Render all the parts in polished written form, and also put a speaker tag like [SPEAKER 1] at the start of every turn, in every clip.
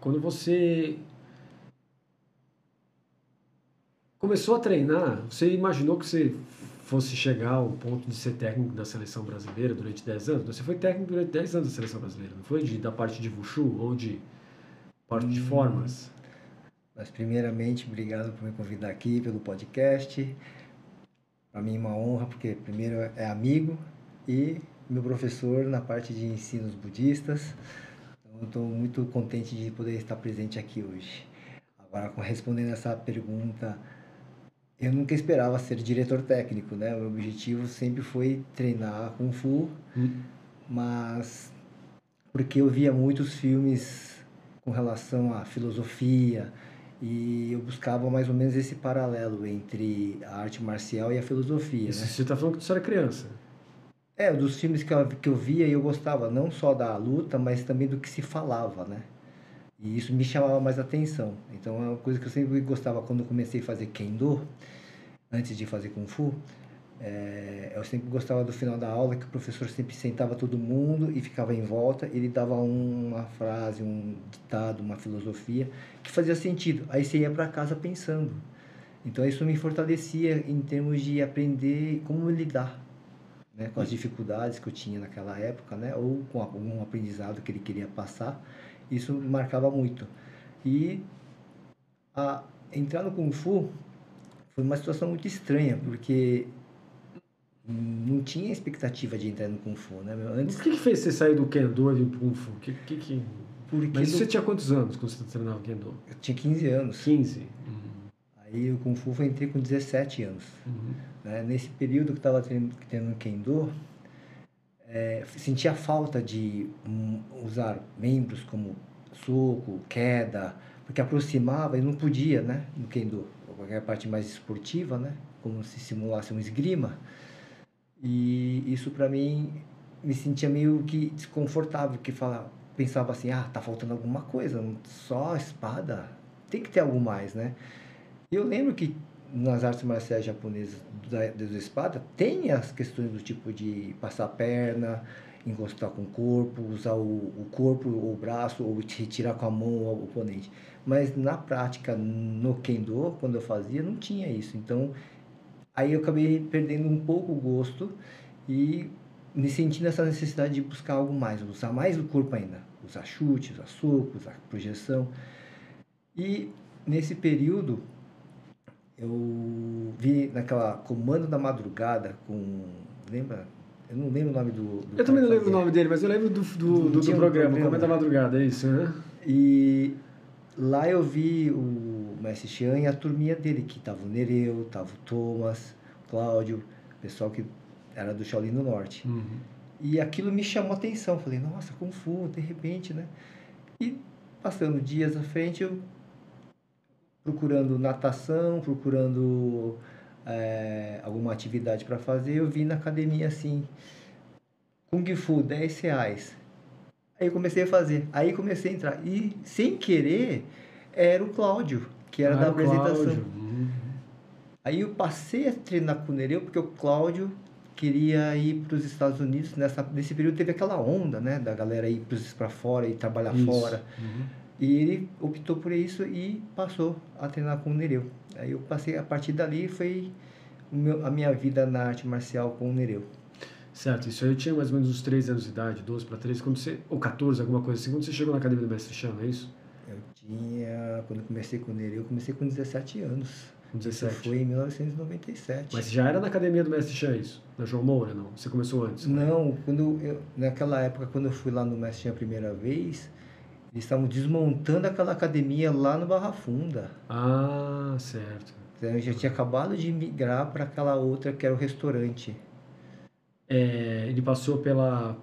[SPEAKER 1] quando você começou a treinar, você imaginou que você fosse chegar ao ponto de ser técnico da seleção brasileira durante 10 anos? Você foi técnico durante 10 anos da seleção brasileira, não foi? Da parte de Wushu ou de parte de formas?
[SPEAKER 2] Mas primeiramente, obrigado por me convidar aqui pelo podcast. Para mim é uma honra, porque primeiro é amigo e meu professor na parte de ensinos budistas. Então, eu estou muito contente de poder estar presente aqui hoje. Agora, respondendo essa pergunta, eu nunca esperava ser diretor técnico, né? O meu objetivo sempre foi treinar Kung Fu, mas porque eu via muitos filmes com relação à filosofia e eu buscava mais ou menos esse paralelo entre a arte marcial e a filosofia,
[SPEAKER 1] Isso
[SPEAKER 2] né?
[SPEAKER 1] você está falando que você era criança.
[SPEAKER 2] Dos filmes que eu via e eu gostava não só da luta, mas também do que se falava, né? E isso me chamava mais atenção. Então, é uma coisa que eu sempre gostava quando eu comecei a fazer Kendo, antes de fazer Kung Fu. Eu sempre gostava do final da aula, que o professor sempre sentava todo mundo e ficava em volta. Ele dava uma frase, um ditado, uma filosofia que fazia sentido. Aí você ia para casa pensando. Então, isso me fortalecia em termos de aprender como lidar, né, com as dificuldades que eu tinha naquela época, né, ou com algum aprendizado que ele queria passar. Isso me marcava muito. E entrar no Kung Fu foi uma situação muito estranha, porque não tinha expectativa de entrar no Kung Fu, né? Antes,
[SPEAKER 1] O que fez você sair do Kendo e vir pro Kung Fu?
[SPEAKER 2] porque
[SPEAKER 1] Mas você tinha quantos anos quando você treinava Kendo?
[SPEAKER 2] eu tinha 15 anos.
[SPEAKER 1] 15?
[SPEAKER 2] Aí o Kung Fu eu entrei com 17 anos. Né? Nesse período que eu estava treinando Kendo, sentia falta de usar membros como soco, queda, porque aproximava e não podia, né? No Kendo, qualquer parte mais esportiva, né? Como se simulasse um esgrima. E isso para mim me sentia meio que desconfortável, que pensava assim, tá faltando alguma coisa, só a espada, tem que ter algo mais, né? E eu lembro que nas artes marciais japonesas da espada tem as questões do tipo de passar a perna, encostar com o corpo, usar o corpo ou o braço, ou retirar com a mão o oponente. Mas na prática, no Kendo, quando eu fazia, não tinha isso. Então, aí eu acabei perdendo um pouco o gosto e me sentindo essa necessidade de buscar algo mais, usar mais o corpo ainda. Usar chute, usar soco, usar projeção. E nesse período, eu vi naquela Comando da Madrugada com... Lembra? Eu não lembro o nome do
[SPEAKER 1] Eu também não lembro o nome dele, mas eu lembro do programa, Comando da Madrugada, é isso, né?
[SPEAKER 2] E lá eu vi o Mestre Chan e a turminha dele, que tava o Nereu, tava o Thomas, o Cláudio, o pessoal que era do Shaolin do Norte. E aquilo me chamou a atenção. Falei, nossa, Kung Fu, de repente, né? E passando dias à frente, eu procurando natação, procurando alguma atividade para fazer, eu vi na academia assim, Kung Fu, R$10. Aí eu comecei a fazer, aí comecei a entrar. E sem querer, era o Cláudio, que era da apresentação. Aí eu passei a treinar com o Nereu, porque o Cláudio queria ir para os Estados Unidos. Nesse período teve aquela onda, né, da galera ir para fora e trabalhar fora. E ele optou por isso e passou a treinar com o Nereu. Aí eu passei, a partir dali foi a minha vida na arte marcial com o Nereu.
[SPEAKER 1] Certo, isso aí eu tinha mais ou menos uns 13 anos de idade, 12 para 13, ou 14, alguma coisa assim, quando você chegou na academia do Mestre Chan, é isso?
[SPEAKER 2] Quando eu comecei com o Nereu, eu comecei com 17 anos.
[SPEAKER 1] Com 17?
[SPEAKER 2] Isso foi em 1997.
[SPEAKER 1] Mas já era na academia do Mestre Chan isso? Na João Moura, não? Você começou antes?
[SPEAKER 2] Não, naquela época, quando eu fui lá no Mestre Chan a primeira vez, eles estavam desmontando aquela academia lá no Barra Funda.
[SPEAKER 1] Ah, certo.
[SPEAKER 2] Então, eu já tinha acabado de migrar para aquela outra que era o restaurante.
[SPEAKER 1] Ele passou pela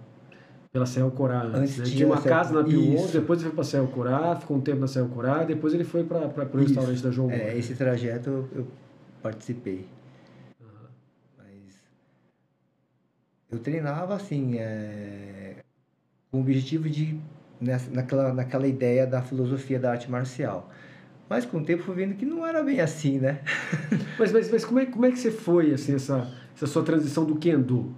[SPEAKER 1] Serra Corá antes, né? Tinha uma
[SPEAKER 2] Serra...
[SPEAKER 1] casa na Pio 11, depois ele foi para Serra Corá, ficou um tempo na Serra Corá, depois ele foi para o restaurante da João Moura.
[SPEAKER 2] Esse trajeto eu participei. Mas eu treinava assim, com o objetivo de naquela ideia da filosofia da arte marcial. Mas com o tempo fui vendo que não era bem assim, né?
[SPEAKER 1] Mas como é que você foi, assim, essa sua transição do Kendo?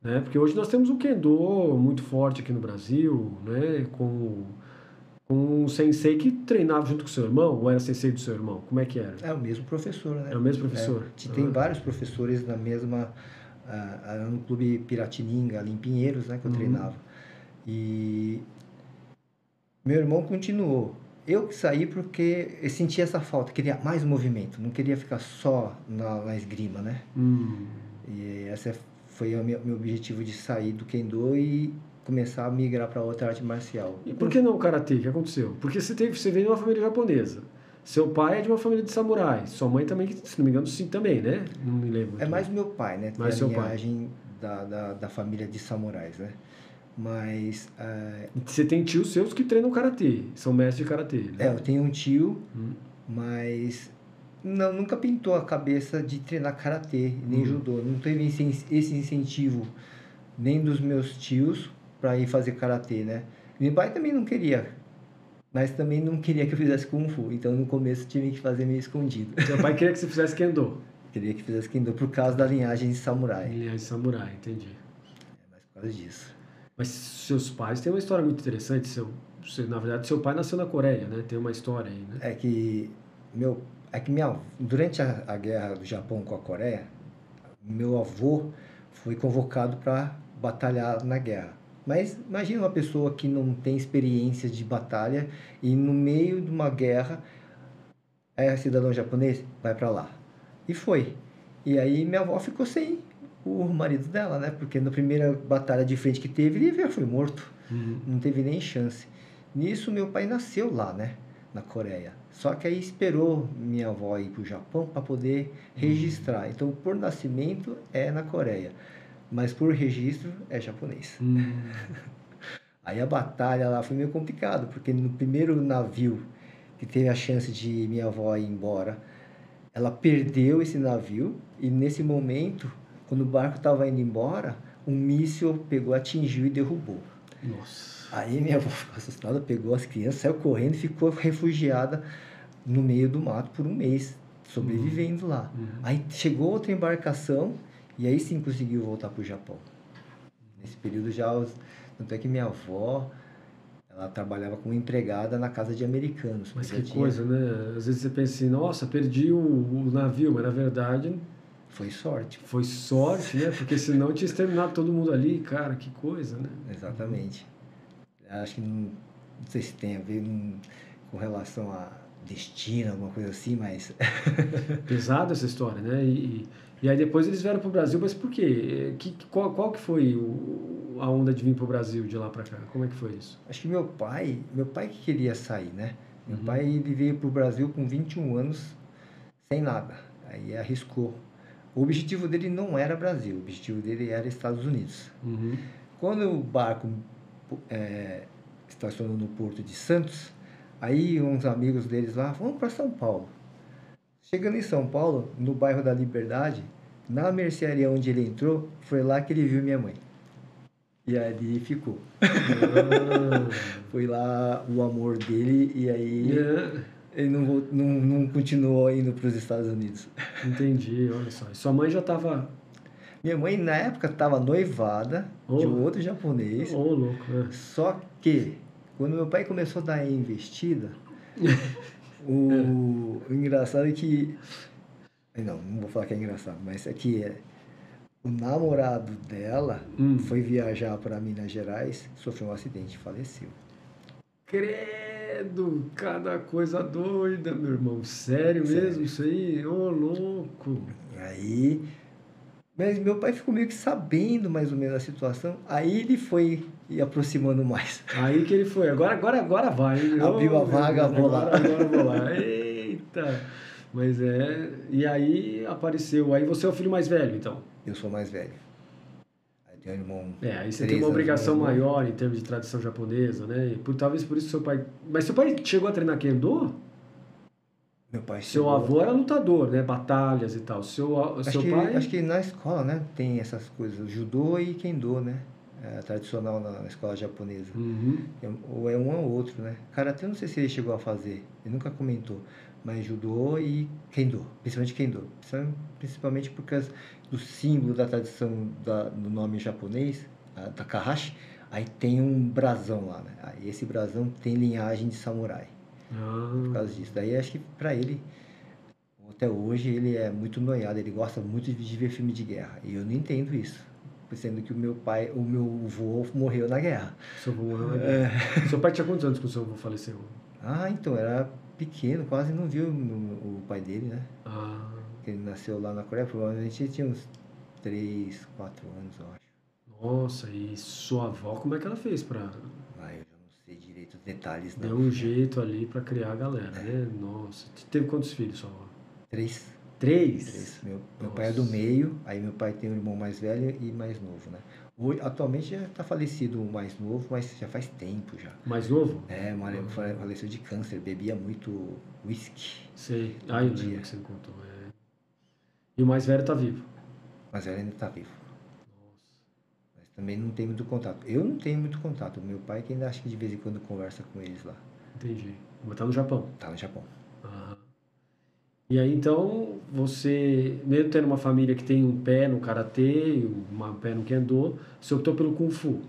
[SPEAKER 1] Né? Porque hoje nós temos o Kendo muito forte aqui no Brasil, né? Com com um sensei que treinava junto com o seu irmão, ou era sensei do seu irmão? Como é que era?
[SPEAKER 2] É o mesmo professor, né?
[SPEAKER 1] É o mesmo professor?
[SPEAKER 2] Tem vários professores na mesma... no Clube Piratininga, ali em Pinheiros, né? Que eu treinava. E meu irmão continuou. Eu que saí porque eu sentia essa falta, queria mais movimento, não queria ficar só na esgrima, né? E esse foi o meu objetivo de sair do Kendo e começar a migrar para outra arte marcial.
[SPEAKER 1] E por que não o karatê? O que aconteceu? Porque você veio de uma família japonesa. Seu pai é de uma família de samurais. Sua mãe também, se não me engano, sim, também, né? Não me lembro.
[SPEAKER 2] É mais o meu pai, né?
[SPEAKER 1] Mais seu pai.
[SPEAKER 2] A linhagem da família de samurais, né? Mas...
[SPEAKER 1] Você tem tios seus que treinam karatê, são mestres de karatê, né?
[SPEAKER 2] eu tenho um tio, mas nunca pintou a cabeça de treinar karatê, nem judô. Não teve esse incentivo nem dos meus tios para ir fazer karatê, né? Meu pai também não queria, mas também não queria que eu fizesse Kung Fu. Então, no começo, tive que fazer meio escondido.
[SPEAKER 1] Seu pai queria que você fizesse Kendo?
[SPEAKER 2] Queria que fizesse Kendo por causa da linhagem de samurai.
[SPEAKER 1] Linhagem de samurai, entendi.
[SPEAKER 2] Mas por causa disso.
[SPEAKER 1] Mas seus pais têm uma história muito interessante. Na verdade, seu pai nasceu na Coreia, né? Tem uma história aí, né?
[SPEAKER 2] Durante a guerra do Japão com a Coreia, meu avô foi convocado para batalhar na guerra. Mas imagina uma pessoa que não tem experiência de batalha e no meio de uma guerra é cidadão japonês, vai para lá. E foi. E aí minha avó ficou sem o marido dela, né? Porque na primeira batalha de frente que teve, ele já foi morto. Não teve nem chance. Nisso meu pai nasceu lá, né? Na Coreia. Só que aí esperou minha avó ir para o Japão para poder registrar. Então, por nascimento é na Coreia. Mas por registro é japonês. Aí a batalha lá foi meio complicado, porque no primeiro navio que teve a chance de minha avó ir embora, ela perdeu esse navio e nesse momento, quando o barco estava indo embora, um míssil pegou, atingiu e derrubou.
[SPEAKER 1] Nossa.
[SPEAKER 2] Aí minha avó ficou assustada, pegou as crianças, saiu correndo e ficou refugiada no meio do mato por um mês, sobrevivendo lá. Aí chegou outra embarcação e aí sim conseguiu voltar para o Japão. Nesse período já, tanto é que minha avó, ela trabalhava como empregada na casa de americanos.
[SPEAKER 1] Mas que coisa, né? Às vezes você pensa assim, nossa, perdi o navio, mas na verdade...
[SPEAKER 2] Foi sorte.
[SPEAKER 1] Foi sorte, né? Porque senão tinha exterminado todo mundo ali, cara, que coisa, né?
[SPEAKER 2] Exatamente. Acho que não sei se tem a ver com relação a destino, alguma coisa assim, mas...
[SPEAKER 1] Pesada essa história, né? E aí depois eles vieram para o Brasil, mas por quê? Qual que foi a onda de vir para o Brasil de lá para cá? Como é que foi isso?
[SPEAKER 2] Acho que meu pai que queria sair, né? Meu pai ele veio para o Brasil com 21 anos, sem nada. Aí arriscou. O objetivo dele não era Brasil, o objetivo dele era Estados Unidos. Quando o barco estacionou no Porto de Santos, aí uns amigos deles lá, vamos para São Paulo. Chegando em São Paulo, no bairro da Liberdade, na mercearia onde ele entrou, foi lá que ele viu minha mãe. E ali ficou. Foi lá o amor dele e aí ele não continuou indo para os Estados Unidos.
[SPEAKER 1] Entendi, olha só. E sua mãe já estava...
[SPEAKER 2] Minha mãe, na época, estava noivada de um outro japonês.
[SPEAKER 1] Louco.
[SPEAKER 2] Só que, quando meu pai começou a dar a investida... O engraçado é que... Não vou falar que é engraçado, mas é que o namorado dela foi viajar para Minas Gerais, sofreu um acidente e faleceu.
[SPEAKER 1] Credo, cada coisa doida, meu irmão. Sério mesmo isso aí? Louco.
[SPEAKER 2] Aí... Mas meu pai ficou meio que sabendo mais ou menos a situação, aí ele foi e aproximando mais.
[SPEAKER 1] Aí que ele foi, agora vai.
[SPEAKER 2] Abriu a vaga, vou lá.
[SPEAKER 1] Agora vou lá. Eita! Mas e aí apareceu, aí você é o filho mais velho, então?
[SPEAKER 2] Eu sou mais velho. Aí tem um irmão...
[SPEAKER 1] aí você tem uma obrigação maior em termos de tradição japonesa, né? Talvez por isso seu pai... Mas seu pai chegou a treinar Kendo?
[SPEAKER 2] Meu pai
[SPEAKER 1] seu avô era lutador, né? Batalhas e tal. Seu pai...
[SPEAKER 2] Acho que na escola, né? Tem essas coisas. Judô e Kendo, né? Tradicional na escola japonesa. Ou é um ou outro, né? Karatê, eu não sei se ele chegou a fazer. Ele nunca comentou. Mas Judô e Kendo. Principalmente Kendo. Principalmente por causa do símbolo da tradição do nome japonês, Takahashi. Aí tem um brasão lá, né? Aí esse brasão tem linhagem de samurai. Por
[SPEAKER 1] Ah,
[SPEAKER 2] causa disso. Daí acho que pra ele, até hoje, ele é muito noiado, ele gosta muito de ver filme de guerra. E eu não entendo isso. Sendo que o meu avô morreu na guerra.
[SPEAKER 1] seu avô morreu na guerra. Seu pai tinha quantos anos que o seu avô faleceu?
[SPEAKER 2] Ah, então, era pequeno, quase não viu o pai dele, né?
[SPEAKER 1] Ah,
[SPEAKER 2] Ele nasceu lá na Coreia, provavelmente ele tinha uns 3, 4 anos, eu acho.
[SPEAKER 1] nossa, e sua avó, como é que ela fez pra...
[SPEAKER 2] Ah, eu já não sei direito os detalhes, não.
[SPEAKER 1] Deu um jeito ali pra criar a galera, né? Nossa, teve quantos filhos sua avó?
[SPEAKER 2] 3.
[SPEAKER 1] Três?
[SPEAKER 2] 3. Meu pai é do
[SPEAKER 1] Nossa.
[SPEAKER 2] meio, aí meu pai tem um irmão mais velho e mais novo, né? Hoje, atualmente já está falecido o mais novo, mas já faz tempo já.
[SPEAKER 1] Mais novo?
[SPEAKER 2] É, faleceu de câncer, bebia muito whisky
[SPEAKER 1] Sei. Ah,
[SPEAKER 2] todo
[SPEAKER 1] eu lembro
[SPEAKER 2] dia.
[SPEAKER 1] que você me contou. E o mais velho tá vivo?
[SPEAKER 2] Mas ele ainda está vivo.
[SPEAKER 1] Nossa,
[SPEAKER 2] Mas também não tem muito contato. Eu não tenho muito contato. Meu pai que ainda acho que de vez em quando conversa com eles lá.
[SPEAKER 1] entendi. Mas tá no Japão.
[SPEAKER 2] Tá no Japão.
[SPEAKER 1] Aham. E aí, então, você, mesmo tendo uma família que tem um pé no karatê e um pé no kendo, você optou pelo kung fu.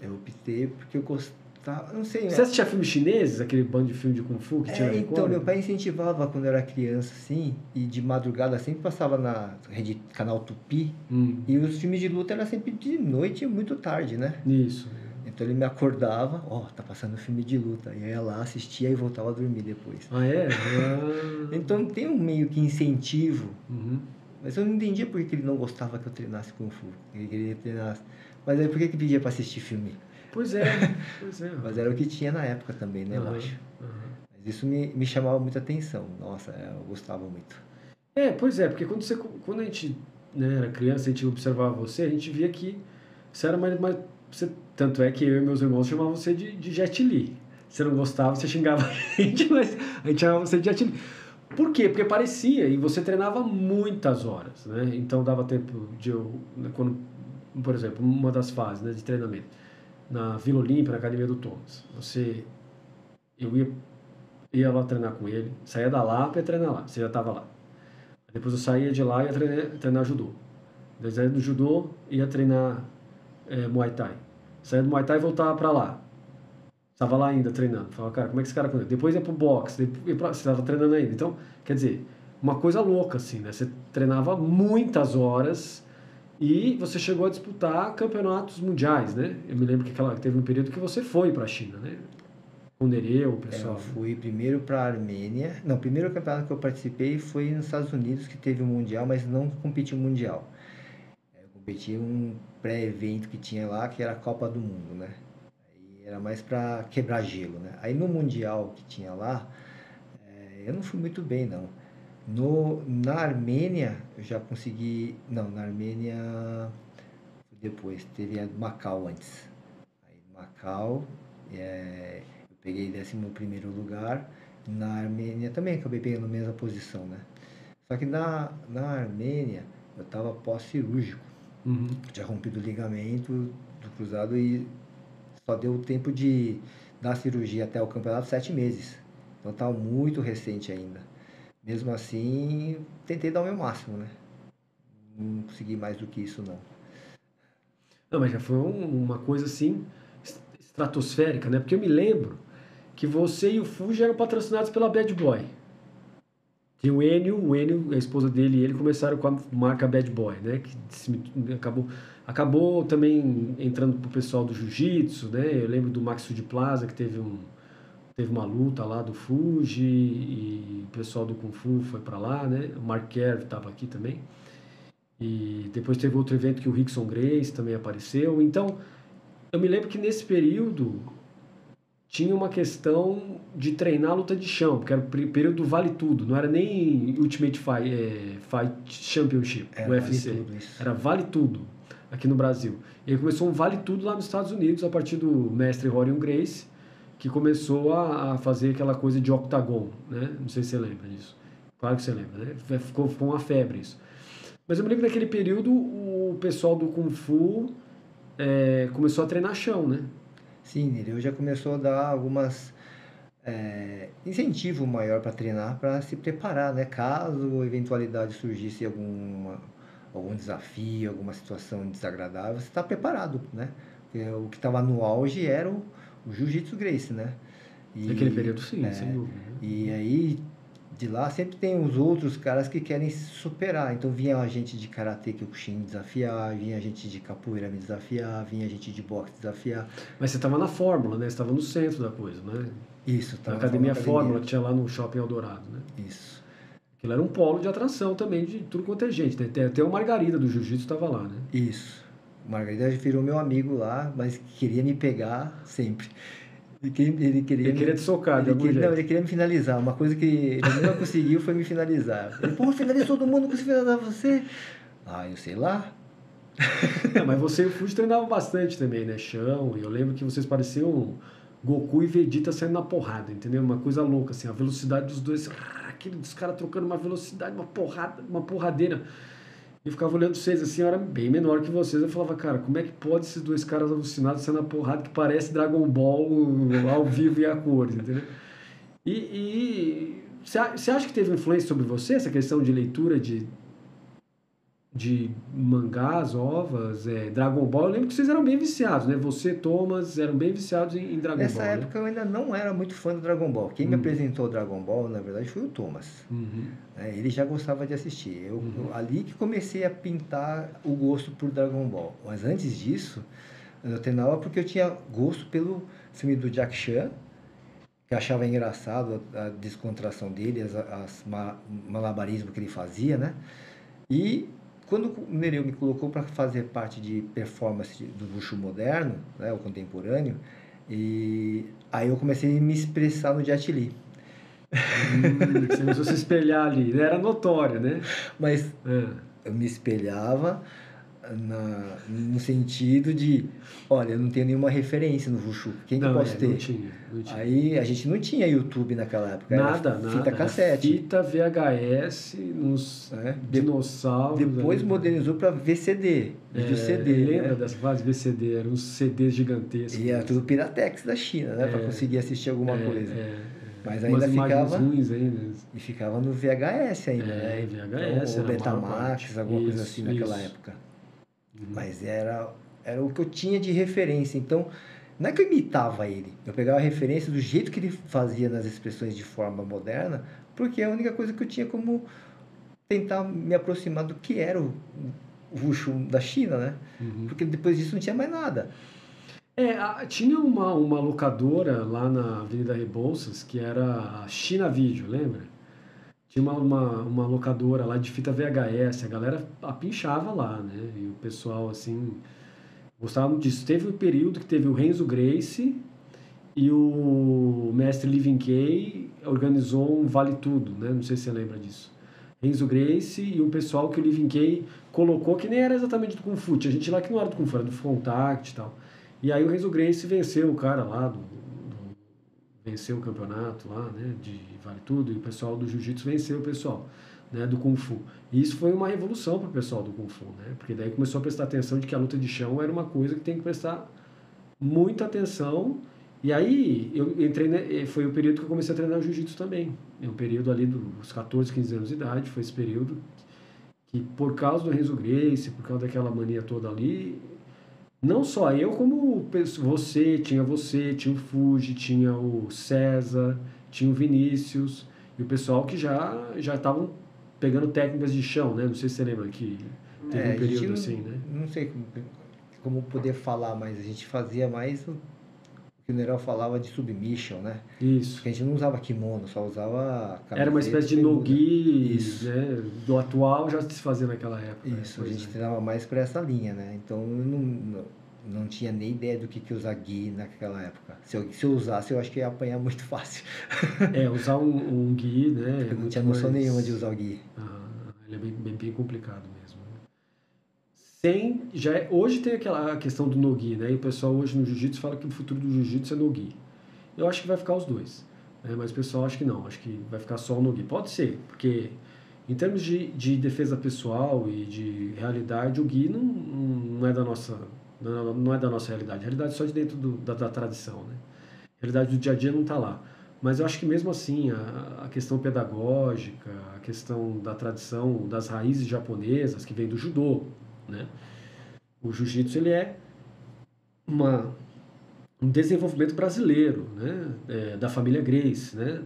[SPEAKER 2] Eu optei porque eu gostava, não sei,
[SPEAKER 1] Você assistia filmes chineses, aquele bando de filme de kung fu que tinha na
[SPEAKER 2] então,
[SPEAKER 1] Record?
[SPEAKER 2] meu pai incentivava quando eu era criança, assim, e de madrugada sempre passava na rede Canal Tupi,
[SPEAKER 1] Hum,
[SPEAKER 2] e os filmes de luta era sempre de noite e muito tarde, né?
[SPEAKER 1] isso.
[SPEAKER 2] Então ele me acordava, ó, tá passando filme de luta, e eu ia lá, assistia e voltava a dormir depois.
[SPEAKER 1] Ah, é? Ah,
[SPEAKER 2] Então tem um meio que incentivo,
[SPEAKER 1] uhum.
[SPEAKER 2] mas eu não entendia por que ele não gostava que eu treinasse Kung Fu, ele queria treinar. Mas aí por que pedia pra assistir filme?
[SPEAKER 1] Pois é, pois é.
[SPEAKER 2] Mas era o que tinha na época também, né, eu
[SPEAKER 1] Aham,
[SPEAKER 2] acho.
[SPEAKER 1] aham.
[SPEAKER 2] Mas isso me chamava muita atenção, nossa, eu gostava muito.
[SPEAKER 1] É, pois é, porque quando a gente, né, era criança, a gente observava você, a gente via que você era mais você, tanto é que eu e meus irmãos chamavam você de Jet Li. Você não gostava, você xingava a gente, mas a gente chamava você de Jet Li. Por quê? Porque parecia, e você treinava muitas horas, né? Então dava tempo de eu, né, quando, por exemplo, uma das fases, né, de treinamento, na Vila Olímpia, na Academia do Thomas, eu ia lá treinar com ele, saía da Lapa e ia treinar lá, você já estava lá. Depois eu saía de lá e ia treinar judô. Daí saía do judô e ia treinar Muay Thai. Saía do Muay Thai e voltava pra lá. Estava lá ainda treinando. Falava, cara, como é que esse cara consegue? Depois ia pro boxe, você estava treinando ainda. Então, quer dizer, uma coisa louca assim, né? Você treinava muitas horas e você chegou a disputar campeonatos mundiais, né? Eu me lembro que teve um período que você foi pra China, né? Com o Nereu, o
[SPEAKER 2] Eu
[SPEAKER 1] pessoal, né?
[SPEAKER 2] fui primeiro para a Armênia. Não, o primeiro campeonato que eu participei foi nos Estados Unidos, que teve o Mundial, mas não competi o Mundial. Eu competi em um pré-evento que tinha lá, que era a Copa do Mundo, né? Aí era mais para quebrar gelo, né? Aí no Mundial que tinha lá, eu não fui muito bem, não. Na Armênia, eu já consegui. Não, na Armênia depois, teve a Macau antes. Aí Macau, eu peguei 11º lugar. Na Armênia também acabei pegando a mesma posição, né? Só que na Armênia eu estava pós-cirúrgico.
[SPEAKER 1] Uhum.
[SPEAKER 2] Eu tinha rompido o ligamento do cruzado e só deu tempo de dar a cirurgia até o campeonato 7 meses. Então estava muito recente ainda. Mesmo assim, tentei dar o meu máximo, né? Não consegui mais do que isso, não.
[SPEAKER 1] Não, mas já foi uma coisa assim estratosférica, né? Porque eu me lembro que você e o Fuji eram patrocinados pela Bad Boy. Tem o Enio, a esposa dele e ele começaram com a marca Bad Boy, né? Que acabou também entrando pro pessoal do Jiu-Jitsu, né? Eu lembro do Max de Plaza que teve uma luta lá do Fuji e o pessoal do Kung Fu foi para lá, né? O Mark Kerr estava aqui também. E depois teve outro evento que o Rickson Grace também apareceu. Então, eu me lembro que nesse período tinha uma questão de treinar a luta de chão, porque era o período do Vale Tudo, não era nem Ultimate Fight Championship,
[SPEAKER 2] Vale
[SPEAKER 1] UFC,
[SPEAKER 2] tudo isso.
[SPEAKER 1] era Vale Tudo aqui no Brasil. E aí começou um Vale Tudo lá nos Estados Unidos, a partir do mestre Rorion Grace, que começou a fazer aquela coisa de octagon, né? Não sei se você lembra disso. Claro que você lembra, né? Ficou uma febre isso. Mas eu me lembro que naquele período o pessoal do Kung Fu começou a treinar chão, né?
[SPEAKER 2] Sim, ele já começou a dar algumas incentivo maior para treinar, para se preparar, né? Caso eventualidade surgisse algum desafio, alguma situação desagradável, você está preparado, né? O que estava no auge era o Jiu-Jitsu Gracie, né?
[SPEAKER 1] Naquele período, sim, sem dúvida.
[SPEAKER 2] E aí, de lá, sempre tem os outros caras que querem se superar. Então, vinha a gente de Karatê Kyokushin desafiar, vinha a gente de capoeira me desafiar, vinha a gente de boxe desafiar.
[SPEAKER 1] Mas você estava na Fórmula, né? Você estava no centro da coisa, né?
[SPEAKER 2] Isso,
[SPEAKER 1] Na
[SPEAKER 2] tava
[SPEAKER 1] Academia
[SPEAKER 2] na
[SPEAKER 1] Fórmula, que tinha lá no Shopping Eldorado, né?
[SPEAKER 2] Isso.
[SPEAKER 1] Aquilo era um polo de atração também, de tudo quanto é gente, né? Até o Margarida do Jiu-Jitsu estava lá, né?
[SPEAKER 2] Isso. O Margarida virou meu amigo lá, mas queria me pegar sempre. Ele
[SPEAKER 1] queria te socar de algum jeito.
[SPEAKER 2] Não, ele queria me finalizar. Uma coisa que ele nunca conseguiu foi me finalizar. Ele, pô, finalizou todo mundo, não conseguiu finalizar você. Ah, eu sei lá.
[SPEAKER 1] Não, mas você e o Fuji treinavam bastante também, né? Chão, e eu lembro que vocês pareciam Goku e Vegeta saindo na porrada, entendeu? Uma coisa louca, assim, a velocidade dos dois, aquele dos caras trocando uma velocidade, uma porrada, uma porradeira. Eu ficava olhando vocês assim, eu era bem menor que vocês. Eu falava, cara, como é que pode esses dois caras alucinados sendo na porrada que parece Dragon Ball ao vivo e a cores, entendeu? E você acha que teve influência sobre você, essa questão de leitura de mangás, ovas, Dragon Ball? Eu lembro que vocês eram bem viciados, né? Você, Thomas, eram bem viciados em Dragon
[SPEAKER 2] Nessa
[SPEAKER 1] Ball,
[SPEAKER 2] época eu ainda não era muito fã do Dragon Ball. Quem me apresentou o Dragon Ball, na verdade, foi o Thomas. Ele já gostava de assistir. Eu ali que comecei a pintar o gosto por Dragon Ball. Mas antes disso, eu treinava porque eu tinha gosto pelo filme do Jack Chan, que eu achava engraçado a descontração dele, malabarismo que ele fazia, né? E quando o Nereu me colocou para fazer parte de performance do Wushu moderno, né, o contemporâneo, e aí eu comecei a me expressar no Jet Li.
[SPEAKER 1] Você começou a se espelhar ali, era notório, né?
[SPEAKER 2] Mas eu me espelhava no sentido de, olha, eu não tenho nenhuma referência no Wushu, quem que eu posso ter?
[SPEAKER 1] Não tinha.
[SPEAKER 2] Aí a gente não tinha YouTube naquela época,
[SPEAKER 1] nada,
[SPEAKER 2] fita cassete.
[SPEAKER 1] Fita VHS, nos dinossauros.
[SPEAKER 2] Depois modernizou para VCD, vídeo CD.
[SPEAKER 1] Lembra dessa fase VCD? Eram uns CDs gigantescos.
[SPEAKER 2] E era tudo Piratex da China, né? Para conseguir assistir alguma coisa. Mas ainda
[SPEAKER 1] ficava ruins ainda.
[SPEAKER 2] E ficava no VHS ainda, né?
[SPEAKER 1] VHS,
[SPEAKER 2] então, ou Betamax, alguma coisa assim naquela época. Mas era o que eu tinha de referência. Então, não é que eu imitava ele. Eu pegava a referência do jeito que ele fazia nas expressões de forma moderna, porque é a única coisa que eu tinha como tentar me aproximar do que era o Wushu da China, né? Porque depois disso não tinha mais nada.
[SPEAKER 1] Tinha uma locadora lá na Avenida Rebouças, que era a China Video, lembra? Tinha uma locadora lá de fita VHS, a galera apinchava lá, né? E o pessoal, assim, gostava disso. Teve um período que teve o Renzo Gracie e o mestre Living Kay organizou um Vale Tudo, né? Não sei se você lembra disso. Renzo Gracie e um pessoal que o Living Kay colocou, que nem era exatamente do Kung Fu, tinha gente lá que não era do Kung Fu, era do Contact e tal. E aí o Renzo Gracie venceu o cara lá, venceu o campeonato lá, né, de Vale Tudo, e o pessoal do Jiu-Jitsu venceu o pessoal, né, do Kung Fu. E isso foi uma revolução para o pessoal do Kung Fu, né, porque daí começou a prestar atenção de que a luta de chão era uma coisa que tem que prestar muita atenção. E aí eu entrei, né, foi o período que eu comecei a treinar Jiu-Jitsu também. É um período ali dos 14, 15 anos de idade, foi esse período que por causa do Renzo Gracie, por causa daquela mania toda ali, não só eu, como você, tinha o Fuji, tinha o César, tinha o Vinícius, e o pessoal que já estavam pegando técnicas de chão, né? Não sei se você lembra que teve um período assim, né?
[SPEAKER 2] Não sei como poder falar, mas a gente fazia mais o que o Nereu falava de submission, né?
[SPEAKER 1] Isso.
[SPEAKER 2] Porque a gente não usava kimono, só usava camiseta.
[SPEAKER 1] Era uma espécie de no-gi, né? Do atual já se fazia naquela época.
[SPEAKER 2] Isso, a gente treinava mais para essa linha, né? Então eu não tinha nem ideia do que usar gi naquela época. Se eu usasse, eu acho que ia apanhar muito fácil.
[SPEAKER 1] Usar um gi, né?
[SPEAKER 2] Eu não tinha noção nenhuma de usar o gi.
[SPEAKER 1] Ele é bem complicado mesmo. Hoje tem aquela questão do no-gi, né? E o pessoal hoje no jiu-jitsu fala que o futuro do jiu-jitsu é no-gi. Eu acho que vai ficar os dois, né? Mas o pessoal acha que não, acho que vai ficar só o no-gi. Pode ser, porque em termos de defesa pessoal e de realidade, o gi não é da nossa realidade. A realidade é só de dentro da tradição, né? A realidade do dia a dia não está lá. Mas eu acho que mesmo assim, a questão pedagógica, a questão da tradição, das raízes japonesas, que vem do judô, né? O jiu-jitsu, ele é uma, um desenvolvimento brasileiro, né? Da família Grace, né?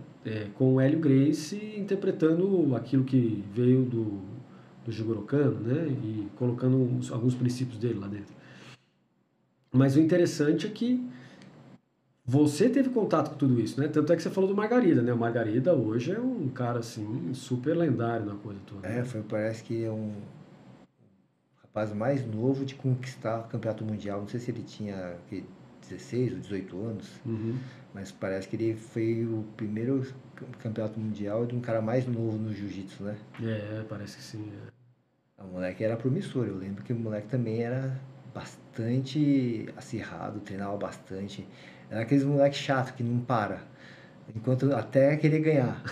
[SPEAKER 1] Com o Hélio Gracie interpretando aquilo que veio do Jigoro Kano, né? E colocando alguns princípios dele lá dentro. Mas o interessante é que você teve contato com tudo isso, né? Tanto é que você falou do Margarida, né? O Margarida hoje é um cara, assim, super lendário na coisa toda. Né?
[SPEAKER 2] Parece que é um rapaz mais novo de conquistar o campeonato mundial. Não sei se ele tinha 16 ou 18 anos, mas parece que ele foi o primeiro campeonato mundial de um cara mais novo no jiu-jitsu, né?
[SPEAKER 1] Parece que sim.
[SPEAKER 2] O moleque era promissor. Eu lembro que o moleque também era bastante acirrado, treinava bastante. Era aqueles moleque chato que não para, enquanto até querer ganhar.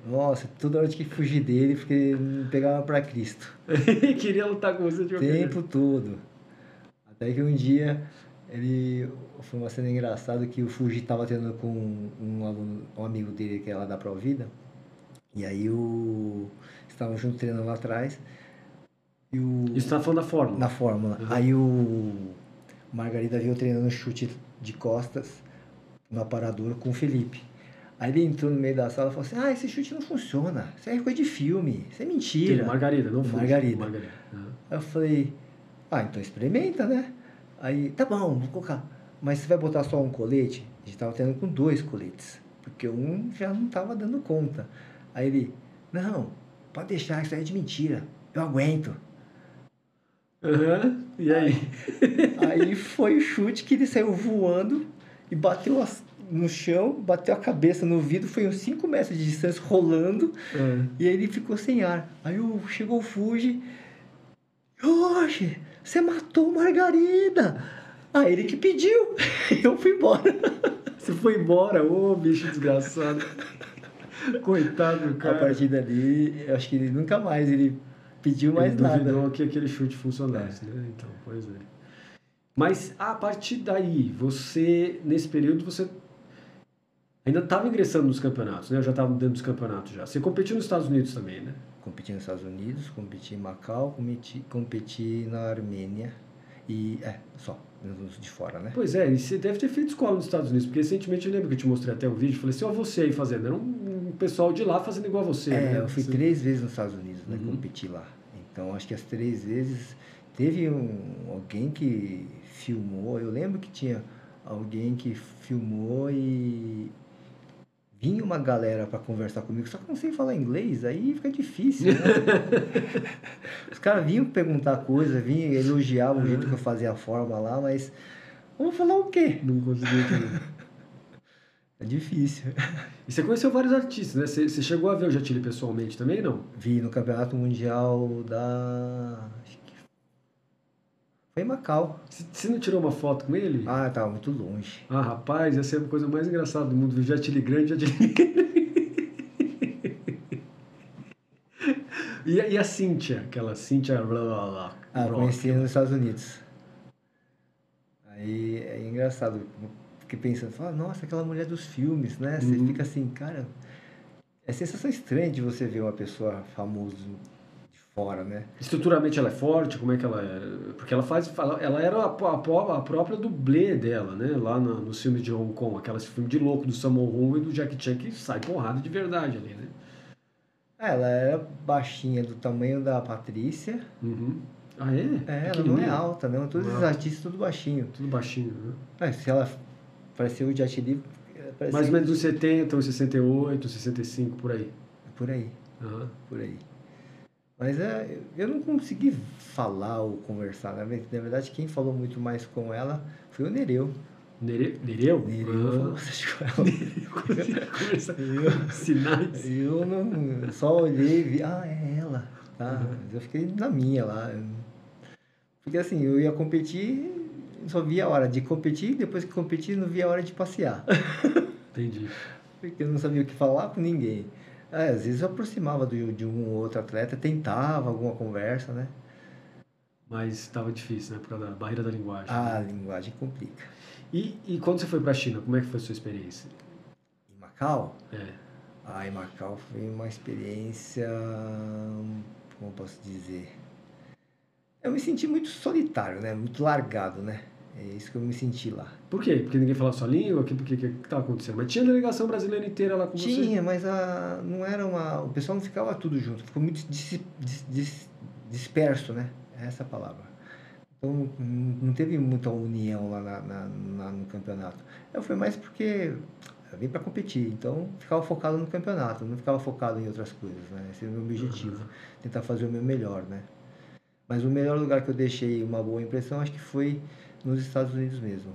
[SPEAKER 2] Nossa, toda hora tinha que fugir dele porque não pegava pra Cristo.
[SPEAKER 1] Queria lutar com você de
[SPEAKER 2] O tempo todo. Até que um dia foi uma cena engraçada que o Fuji tava tendo com um amigo dele que é lá da Provida. E aí estavam juntos treinando lá atrás.
[SPEAKER 1] Isso tá falando da Fórmula?
[SPEAKER 2] Na Fórmula. Aí o Margarida viu treinando chute de costas no aparador com o Felipe. Aí ele entrou no meio da sala e falou assim: esse chute não funciona. Isso é coisa de filme. Isso é mentira.
[SPEAKER 1] Margarida, não foi.
[SPEAKER 2] Margarida. Aí eu falei: então experimenta, né? Aí, tá bom, vou colocar. Mas você vai botar só um colete? A gente tava tendo com 2 coletes. Porque um já não tava dando conta. Aí ele: não, pode deixar, isso aí é de mentira. Eu aguento.
[SPEAKER 1] E aí?
[SPEAKER 2] Aí foi o chute que ele saiu voando e bateu no chão, bateu a cabeça no vidro, foi uns 5 metros de distância rolando, e aí ele ficou sem ar. Aí chegou o Fuji: Yoshi, você matou Margarida! Aí ele que pediu, eu fui embora.
[SPEAKER 1] Você foi embora? Ô, bicho desgraçado. Coitado do cara.
[SPEAKER 2] A partir dali, eu acho que ele nunca mais pediu mais nada.
[SPEAKER 1] Ele duvidou que aquele chute funcionasse, né? Então, pois é. Mas a partir daí, nesse período, você ainda estava ingressando nos campeonatos, né? Eu já estava dentro dos campeonatos já. Você competiu nos Estados Unidos também, né?
[SPEAKER 2] Competi nos Estados Unidos, competi em Macau, competi na Armênia e só, de fora, né?
[SPEAKER 1] Pois é, e você deve ter feito escola nos Estados Unidos, porque recentemente eu lembro que eu te mostrei até um vídeo, falei assim, você aí fazendo, era um pessoal de lá fazendo igual a você, né?
[SPEAKER 2] Eu fui 3 vezes nos Estados Unidos, né? Competi lá. Então, acho que as 3 vezes teve alguém que filmou, eu lembro que tinha alguém que filmou e vinha uma galera para conversar comigo, só que eu não sei falar inglês, aí fica difícil, né? Os caras vinham perguntar coisa, vinham elogiar o jeito que eu fazia a forma lá, mas vamos falar o quê?
[SPEAKER 1] Não consegui entender.
[SPEAKER 2] É difícil.
[SPEAKER 1] E você conheceu vários artistas, né? Você chegou a ver o Jatili pessoalmente também, não?
[SPEAKER 2] Vi no Campeonato Mundial acho que foi em Macau.
[SPEAKER 1] Você não tirou uma foto com ele?
[SPEAKER 2] Tava muito longe.
[SPEAKER 1] Rapaz, essa é a coisa mais engraçada do mundo. Jatili grande, Jatili... E a Cíntia? Aquela Cíntia...
[SPEAKER 2] Conheci nos Estados Unidos. Aí é engraçado. Fiquei pensando, nossa, aquela mulher dos filmes, né? Você fica assim, cara... É sensação estranha de você ver uma pessoa famosa de fora, né?
[SPEAKER 1] Estruturalmente ela é forte? Como é que ela é? Porque ela era a própria dublê dela, né? Lá nos filmes de Hong Kong, aqueles filmes de louco do Sammo Hung e do Jackie Chan que sai porrada de verdade ali, né?
[SPEAKER 2] Ela era baixinha, do tamanho da Patrícia.
[SPEAKER 1] Ah, é?
[SPEAKER 2] Ela não é alta, não. Todos os artistas, tudo baixinho.
[SPEAKER 1] Tudo baixinho, né?
[SPEAKER 2] Se ela pareceu o Jet Li...
[SPEAKER 1] Mais ou menos uns 70, uns 68, 65, por aí.
[SPEAKER 2] Por aí. Por aí. Mas eu não consegui falar ou conversar. Na verdade, quem falou muito mais com ela foi o Nereu.
[SPEAKER 1] Nereu?
[SPEAKER 2] Nereu falou bastante com ela.
[SPEAKER 1] Sinais.
[SPEAKER 2] Eu não, só olhei e vi, é ela. Tá? Mas eu fiquei na minha lá. Porque assim, eu ia competir, só via a hora de competir, depois que competi, não via a hora de passear.
[SPEAKER 1] Entendi.
[SPEAKER 2] Porque eu não sabia o que falar com ninguém. Às vezes eu aproximava de um ou outro atleta, tentava alguma conversa, né?
[SPEAKER 1] Mas estava difícil, né? Por causa da barreira da linguagem.
[SPEAKER 2] A linguagem complica.
[SPEAKER 1] E quando você foi para a China, como é que foi a sua experiência?
[SPEAKER 2] Em Macau?
[SPEAKER 1] É.
[SPEAKER 2] Em Macau foi uma experiência, como eu posso dizer? Eu me senti muito solitário, né? Muito largado, né? É isso que eu me senti lá.
[SPEAKER 1] Por quê? Porque ninguém falava sua língua? Por que estava acontecendo? Mas tinha delegação brasileira inteira lá com você?
[SPEAKER 2] Tinha, mas não era o pessoal não ficava tudo junto, ficou muito disperso, né? É essa a palavra. Então não teve muita união lá no campeonato. Foi mais porque eu vim para competir, então ficava focado no campeonato, não ficava focado em outras coisas, né? Esse é o meu objetivo, tentar fazer o meu melhor, né? Mas o melhor lugar que eu deixei uma boa impressão, acho que foi nos Estados Unidos mesmo.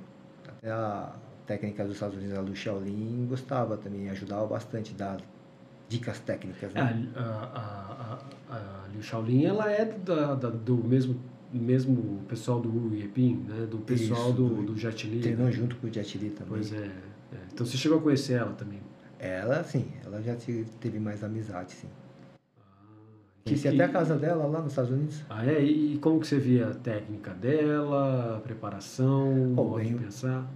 [SPEAKER 2] Até a técnica dos Estados Unidos, a Lu Shaolin, gostava também, ajudava bastante, dar dicas técnicas, né?
[SPEAKER 1] A Liu Shaolin, ela é do mesmo pessoal do Wu Yeping, né? Do pessoal
[SPEAKER 2] Isso,
[SPEAKER 1] do Jet Li.
[SPEAKER 2] Treinou
[SPEAKER 1] Né?
[SPEAKER 2] junto com o Jet Li também.
[SPEAKER 1] Pois é. Então você chegou a conhecer ela também?
[SPEAKER 2] Ela, sim, ela já teve mais amizade, sim. Conheci até a casa dela lá nos Estados Unidos.
[SPEAKER 1] Ah, é? E como que você via a técnica dela, a preparação, o modo de pensar?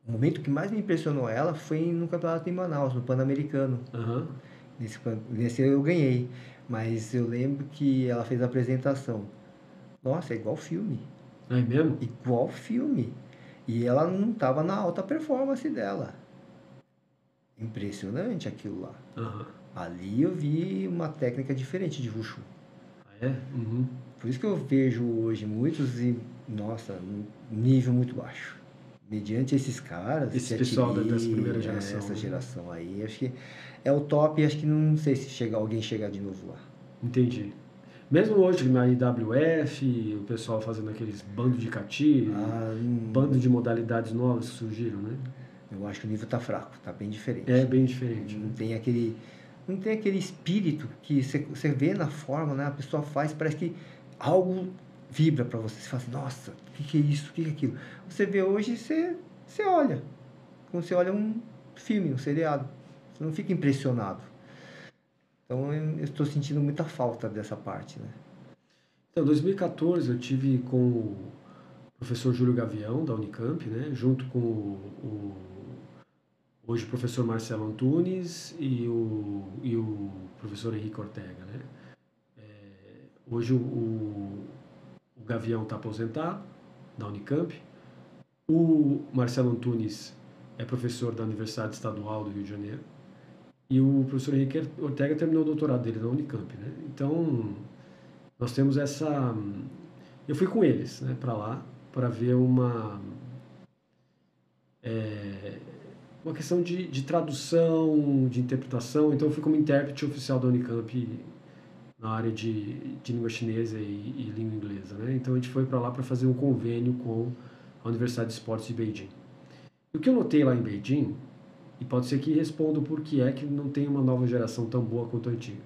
[SPEAKER 2] O momento que mais me impressionou ela foi no campeonato em Manaus, no Pan-Americano.
[SPEAKER 1] Uhum.
[SPEAKER 2] Nesse eu ganhei, mas eu lembro que ela fez a apresentação. Nossa, é igual filme.
[SPEAKER 1] É mesmo?
[SPEAKER 2] Igual filme. E ela não estava na alta performance dela. Impressionante aquilo lá.
[SPEAKER 1] Uhum.
[SPEAKER 2] Ali eu vi uma técnica diferente de Wushu.
[SPEAKER 1] Ah, é? Uhum.
[SPEAKER 2] Por isso que eu vejo hoje muitos e, nossa, nível muito baixo. Mediante esses caras,
[SPEAKER 1] esse pessoal dessa primeira geração.
[SPEAKER 2] Essa geração aí, acho que é o top e acho que não sei se alguém chegar de novo lá.
[SPEAKER 1] Entendi. Mesmo hoje na IWF, o pessoal fazendo aqueles bandos de cati, bando de modalidades novas que surgiram, né?
[SPEAKER 2] Eu acho que o nível tá fraco, tá bem diferente.
[SPEAKER 1] É bem diferente.
[SPEAKER 2] Não tem aquele espírito que você vê na forma, né? A pessoa faz, parece que algo vibra para você. Você fala assim, nossa, o que é isso? O que é aquilo? Você vê hoje, você olha. Como você olha um filme, um seriado. Você não fica impressionado. Então eu estou sentindo muita falta dessa parte, né?
[SPEAKER 1] Então, em 2014 eu tive com o professor Júlio Gavião, da Unicamp, né? Junto com hoje o professor Marcelo Antunes e o professor Henrique Ortega, né? Hoje o Gavião está aposentado da Unicamp. O Marcelo Antunes é professor da Universidade Estadual do Rio de Janeiro. E o professor Henrique Ortega terminou o doutorado dele na Unicamp, né? Então, nós temos essa... Eu fui com eles, né, para lá, para ver uma questão de tradução, de interpretação. Então, eu fui como intérprete oficial da Unicamp na área de língua chinesa e língua inglesa, né? Então, a gente foi para lá para fazer um convênio com a Universidade de Esportes de Beijing. E o que eu notei lá em Beijing, e pode ser que responda o porquê é que não tem uma nova geração tão boa quanto a antiga,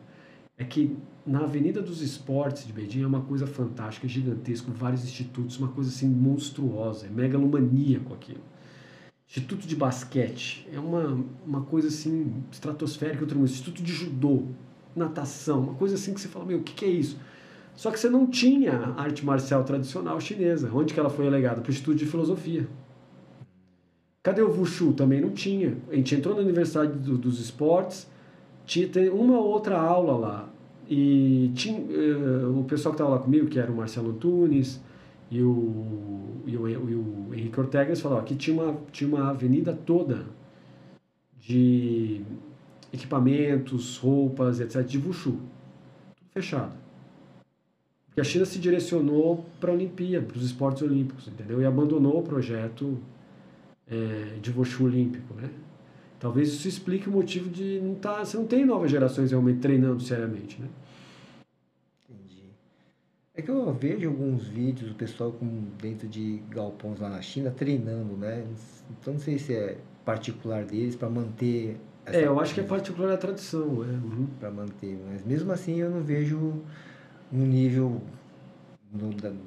[SPEAKER 1] é que na Avenida dos Esportes de Beijing é uma coisa fantástica, gigantesca, vários institutos, uma coisa assim monstruosa, é megalomaníaco aquilo. Instituto de basquete, é uma coisa assim estratosférica, outro instituto de judô, natação, uma coisa assim que você fala, meu, o que é isso? Só que você não tinha arte marcial tradicional chinesa. Onde que ela foi relegada? Para o Instituto de Filosofia. Cadê o Wushu? Também não tinha. A gente entrou na Universidade dos Esportes, tinha uma outra aula lá. E tinha, o pessoal que estava lá comigo, que era o Marcelo Antunes e o Henrique Ortega, eles falaram que tinha uma avenida toda de equipamentos, roupas, etc., de Wushu. Tudo fechado. Porque a China se direcionou para a Olimpíada, para os esportes olímpicos, entendeu? E abandonou o projeto de Wushu olímpico, né? Talvez isso explique o motivo de você não tem novas gerações realmente treinando seriamente, né?
[SPEAKER 2] Entendi. É que eu vejo alguns vídeos do pessoal dentro de galpões lá na China treinando, né? Então não sei se é particular deles para manter
[SPEAKER 1] eu acho que é particular a tradição,
[SPEAKER 2] Uhum. Para manter, mas mesmo assim eu não vejo um nível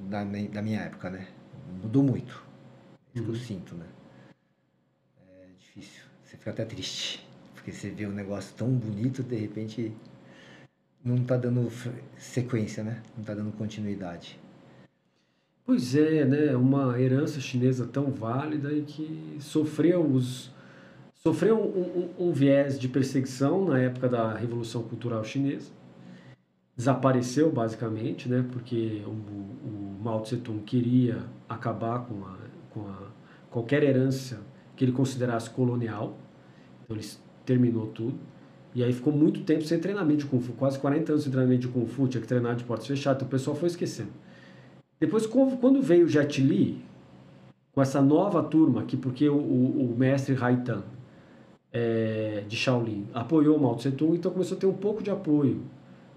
[SPEAKER 2] da minha época, né? Mudou muito. É isso que eu sinto, né? É difícil. Você fica até triste. Porque você vê um negócio tão bonito, de repente não está dando sequência, né? Não está dando continuidade.
[SPEAKER 1] Pois é, né? Uma herança chinesa tão válida e que sofreu um viés de perseguição na época da Revolução Cultural Chinesa. Desapareceu, basicamente, né? Porque o Mao Tse-tung queria acabar com qualquer herança que ele considerasse colonial. Então ele terminou tudo. E aí ficou muito tempo sem treinamento de Kung Fu, quase 40 anos sem treinamento de Kung Fu, tinha que treinar de portas fechadas, então o pessoal foi esquecendo. Depois, quando veio o Jet Li, com essa nova turma aqui, porque o mestre Haitan de Shaolin apoiou o Mao Tse Tung, então começou a ter um pouco de apoio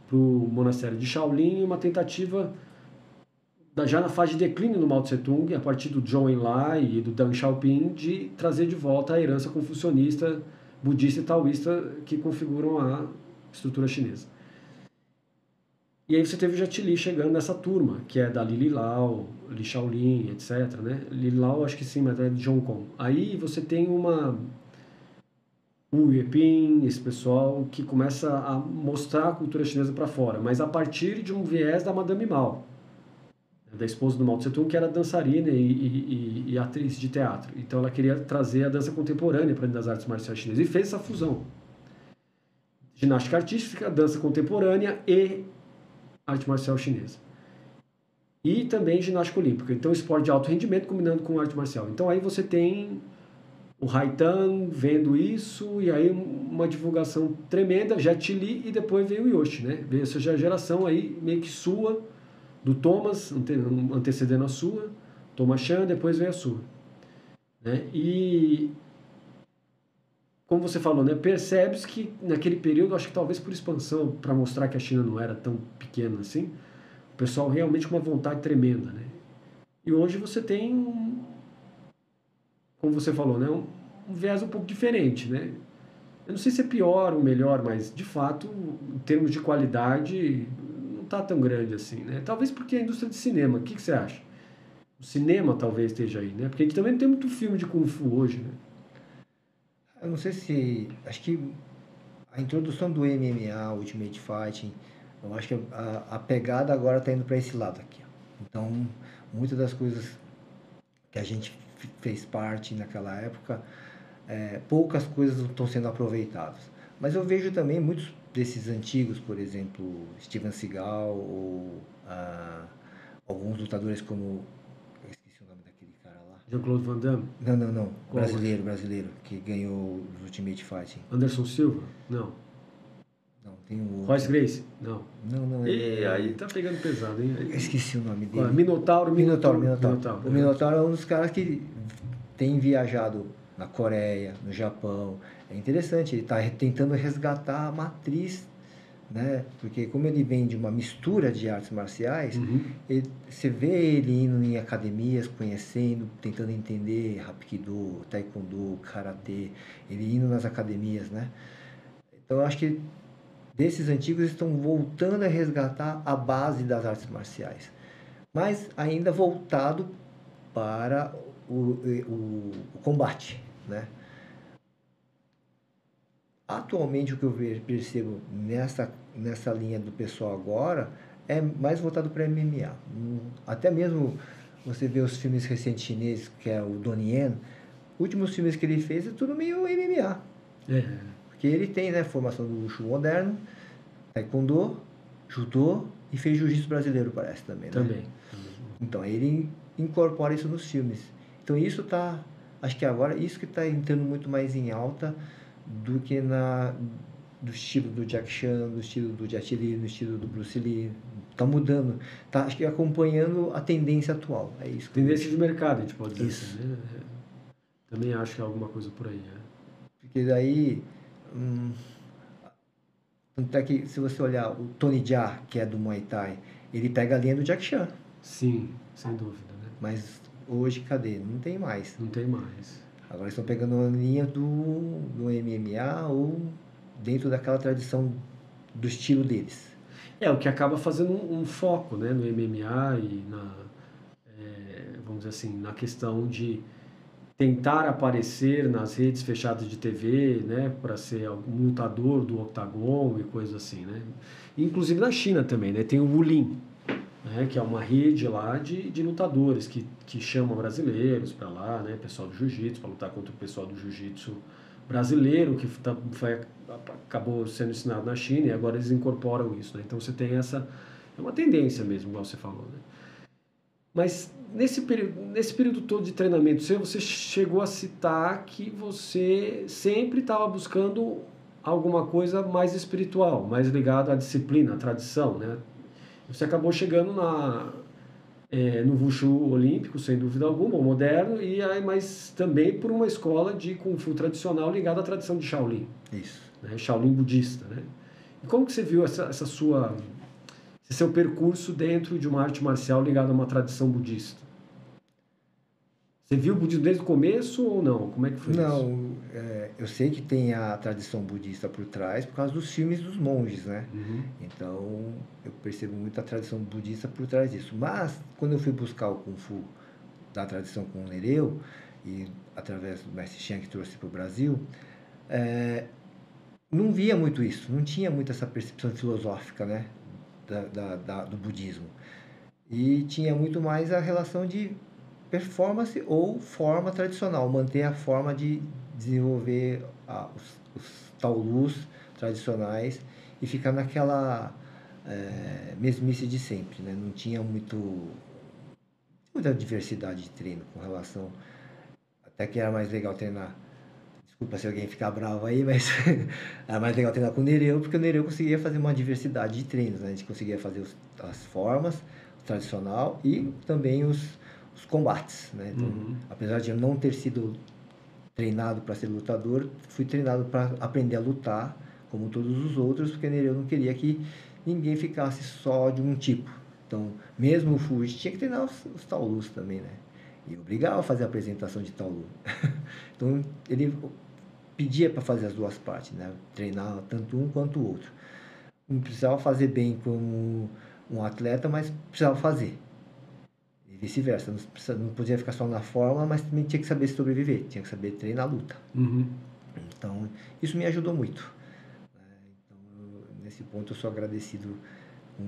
[SPEAKER 1] para o monastério de Shaolin, uma tentativa, já na fase de declínio do Mao Tse Tung, a partir do Zhou Enlai e do Deng Xiaoping, de trazer de volta a herança confucionista, budista e taoísta que configuram a estrutura chinesa. E aí você teve o Jet Li chegando nessa turma, que é da Li Lao, Li Shaolin, etc. Né? Li Lao, acho que sim, mas é de Hong Kong. Aí você tem o Yeping, esse pessoal que começa a mostrar a cultura chinesa para fora, mas a partir de um viés da Madame Mao, da esposa do Mao Tse Tung, que era dançarina e atriz de teatro. Então ela queria trazer a dança contemporânea para dentro das artes marciais chinesas e fez essa fusão. Ginástica artística, dança contemporânea e arte marcial chinesa. E também ginástica olímpica. Então esporte de alto rendimento combinando com arte marcial. Então aí você tem o Haitan vendo isso, e aí uma divulgação tremenda, Jet Li, e depois veio o Yoshi, né? Veio essa geração aí meio que sua, do Thomas, antecedendo a sua, Thomas Chan, depois veio a sua. Né? E, como você falou, né, percebe-se que naquele período, acho que talvez por expansão, para mostrar que a China não era tão pequena assim, o pessoal realmente com uma vontade tremenda. Né? E hoje você tem, como você falou, né, um viés um pouco diferente. Né? Eu não sei se é pior ou melhor, mas de fato, em termos de qualidade, não está tão grande assim. Né? Talvez porque a indústria de cinema, o que você acha? O cinema talvez esteja aí, né? Porque a gente também não tem muito filme de Kung Fu hoje, né?
[SPEAKER 2] Eu não sei se... Acho que a introdução do MMA, Ultimate Fighting, eu acho que a pegada agora está indo para esse lado aqui. Então, muitas das coisas que a gente fez parte naquela época, poucas coisas estão sendo aproveitadas. Mas eu vejo também muitos desses antigos, por exemplo, Steven Seagal ou alguns lutadores como...
[SPEAKER 1] Jean-Claude Van Damme?
[SPEAKER 2] Não. Brasileiro, que ganhou o Ultimate Fighting.
[SPEAKER 1] Anderson Silva? Não.
[SPEAKER 2] Não, tem um outro.
[SPEAKER 1] Royce Gracie? Não.
[SPEAKER 2] Não.
[SPEAKER 1] E aí tá pegando pesado, hein?
[SPEAKER 2] Eu esqueci o nome dele.
[SPEAKER 1] Minotauro.
[SPEAKER 2] O Minotauro é um dos caras que tem viajado na Coreia, no Japão. É interessante, ele está tentando resgatar a matriz, né? Porque como ele vem de uma mistura de artes marciais, você vê ele indo em academias, conhecendo, tentando entender Hapkido, Taekwondo, Karatê, ele indo nas academias, né? Então eu acho que desses antigos estão voltando a resgatar a base das artes marciais, mas ainda voltado para o combate, né? Atualmente, o que eu percebo nessa linha do pessoal agora é mais voltado para MMA. Até mesmo você vê os filmes recentes chineses, que é o Donnie Yen, últimos filmes que ele fez é tudo meio MMA. Porque ele tem, né, formação do Wushu moderno, Taekwondo, Judô e fez Jiu-Jitsu brasileiro, parece também. Né?
[SPEAKER 1] Também.
[SPEAKER 2] Então, ele incorpora isso nos filmes. Então, isso tá... Acho que agora, isso que está entrando muito mais em alta do que do estilo do Jack Chan, do estilo do Jet Li, do estilo do Bruce Lee. Está mudando, tá, acho que acompanhando a tendência atual. É isso.
[SPEAKER 1] Tendência de mercado, a gente pode dizer
[SPEAKER 2] isso.
[SPEAKER 1] Assim, né? Também acho que é alguma coisa por aí. Né?
[SPEAKER 2] Porque daí, tanto é que se você olhar o Tony Jaa, que é do Muay Thai, ele pega a linha do Jack Chan.
[SPEAKER 1] Sim, sem dúvida. Né?
[SPEAKER 2] Mas hoje, cadê? Não tem mais.
[SPEAKER 1] Não tem mais.
[SPEAKER 2] Agora estão pegando a linha do MMA ou dentro daquela tradição do estilo deles.
[SPEAKER 1] O que acaba fazendo um foco, né, no MMA e vamos dizer assim, na questão de tentar aparecer nas redes fechadas de TV, né, para ser um lutador do octagon e coisas assim, né. Inclusive na China também, né, tem o Wulin, né, que é uma rede lá de lutadores que chamam brasileiros para lá, né, pessoal do jiu-jitsu, para lutar contra o pessoal do jiu-jitsu brasileiro, que acabou sendo ensinado na China, e agora eles incorporam isso. Né? Então você tem essa... É uma tendência mesmo, igual você falou. Né? Mas nesse período todo de treinamento seu, você chegou a citar que você sempre estava buscando alguma coisa mais espiritual, mais ligada à disciplina, à tradição, né? Você acabou chegando no Wushu olímpico, sem dúvida alguma, o moderno, mas também por uma escola de Kung Fu tradicional ligada à tradição de Shaolin.
[SPEAKER 2] Isso.
[SPEAKER 1] Né? Shaolin budista, né? E como que você viu esse seu percurso dentro de uma arte marcial ligada a uma tradição budista? Você viu o budismo desde o começo ou não? Como é que foi isso?
[SPEAKER 2] Não, eu sei que tem a tradição budista por trás por causa dos filmes dos monges, né?
[SPEAKER 1] Uhum.
[SPEAKER 2] Então, eu percebo muito a tradição budista por trás disso. Mas, quando eu fui buscar o Kung Fu da tradição com o Nereu, e através do mestre Xian que trouxe para o Brasil, não via muito isso, não tinha muito essa percepção filosófica, né? Do budismo. E tinha muito mais a relação de performance ou forma tradicional, manter a forma de desenvolver os taolus tradicionais e ficar naquela mesmice de sempre, né? Não tinha muita diversidade de treino com relação, até que era mais legal treinar. Desculpa se alguém ficar bravo aí, mas era mais legal treinar com o Nereu, porque o Nereu conseguia fazer uma diversidade de treinos, né? A gente conseguia fazer as formas, o tradicional e também os combates, né? Então, apesar de eu não ter sido treinado para ser lutador, fui treinado para aprender a lutar, como todos os outros, porque Nereu não queria que ninguém ficasse só de um tipo. Então, mesmo o Fuji tinha que treinar os taolus também, né? E obrigava a fazer a apresentação de taolu. Então, ele pedia para fazer as duas partes, né? Treinar tanto um quanto o outro. Não precisava fazer bem como um atleta, mas precisava fazer. E vice-versa. Não podia ficar só na forma, mas também tinha que saber sobreviver. Tinha que saber treinar a luta.
[SPEAKER 1] Uhum.
[SPEAKER 2] Então, isso me ajudou muito. Então, nesse ponto, eu sou agradecido com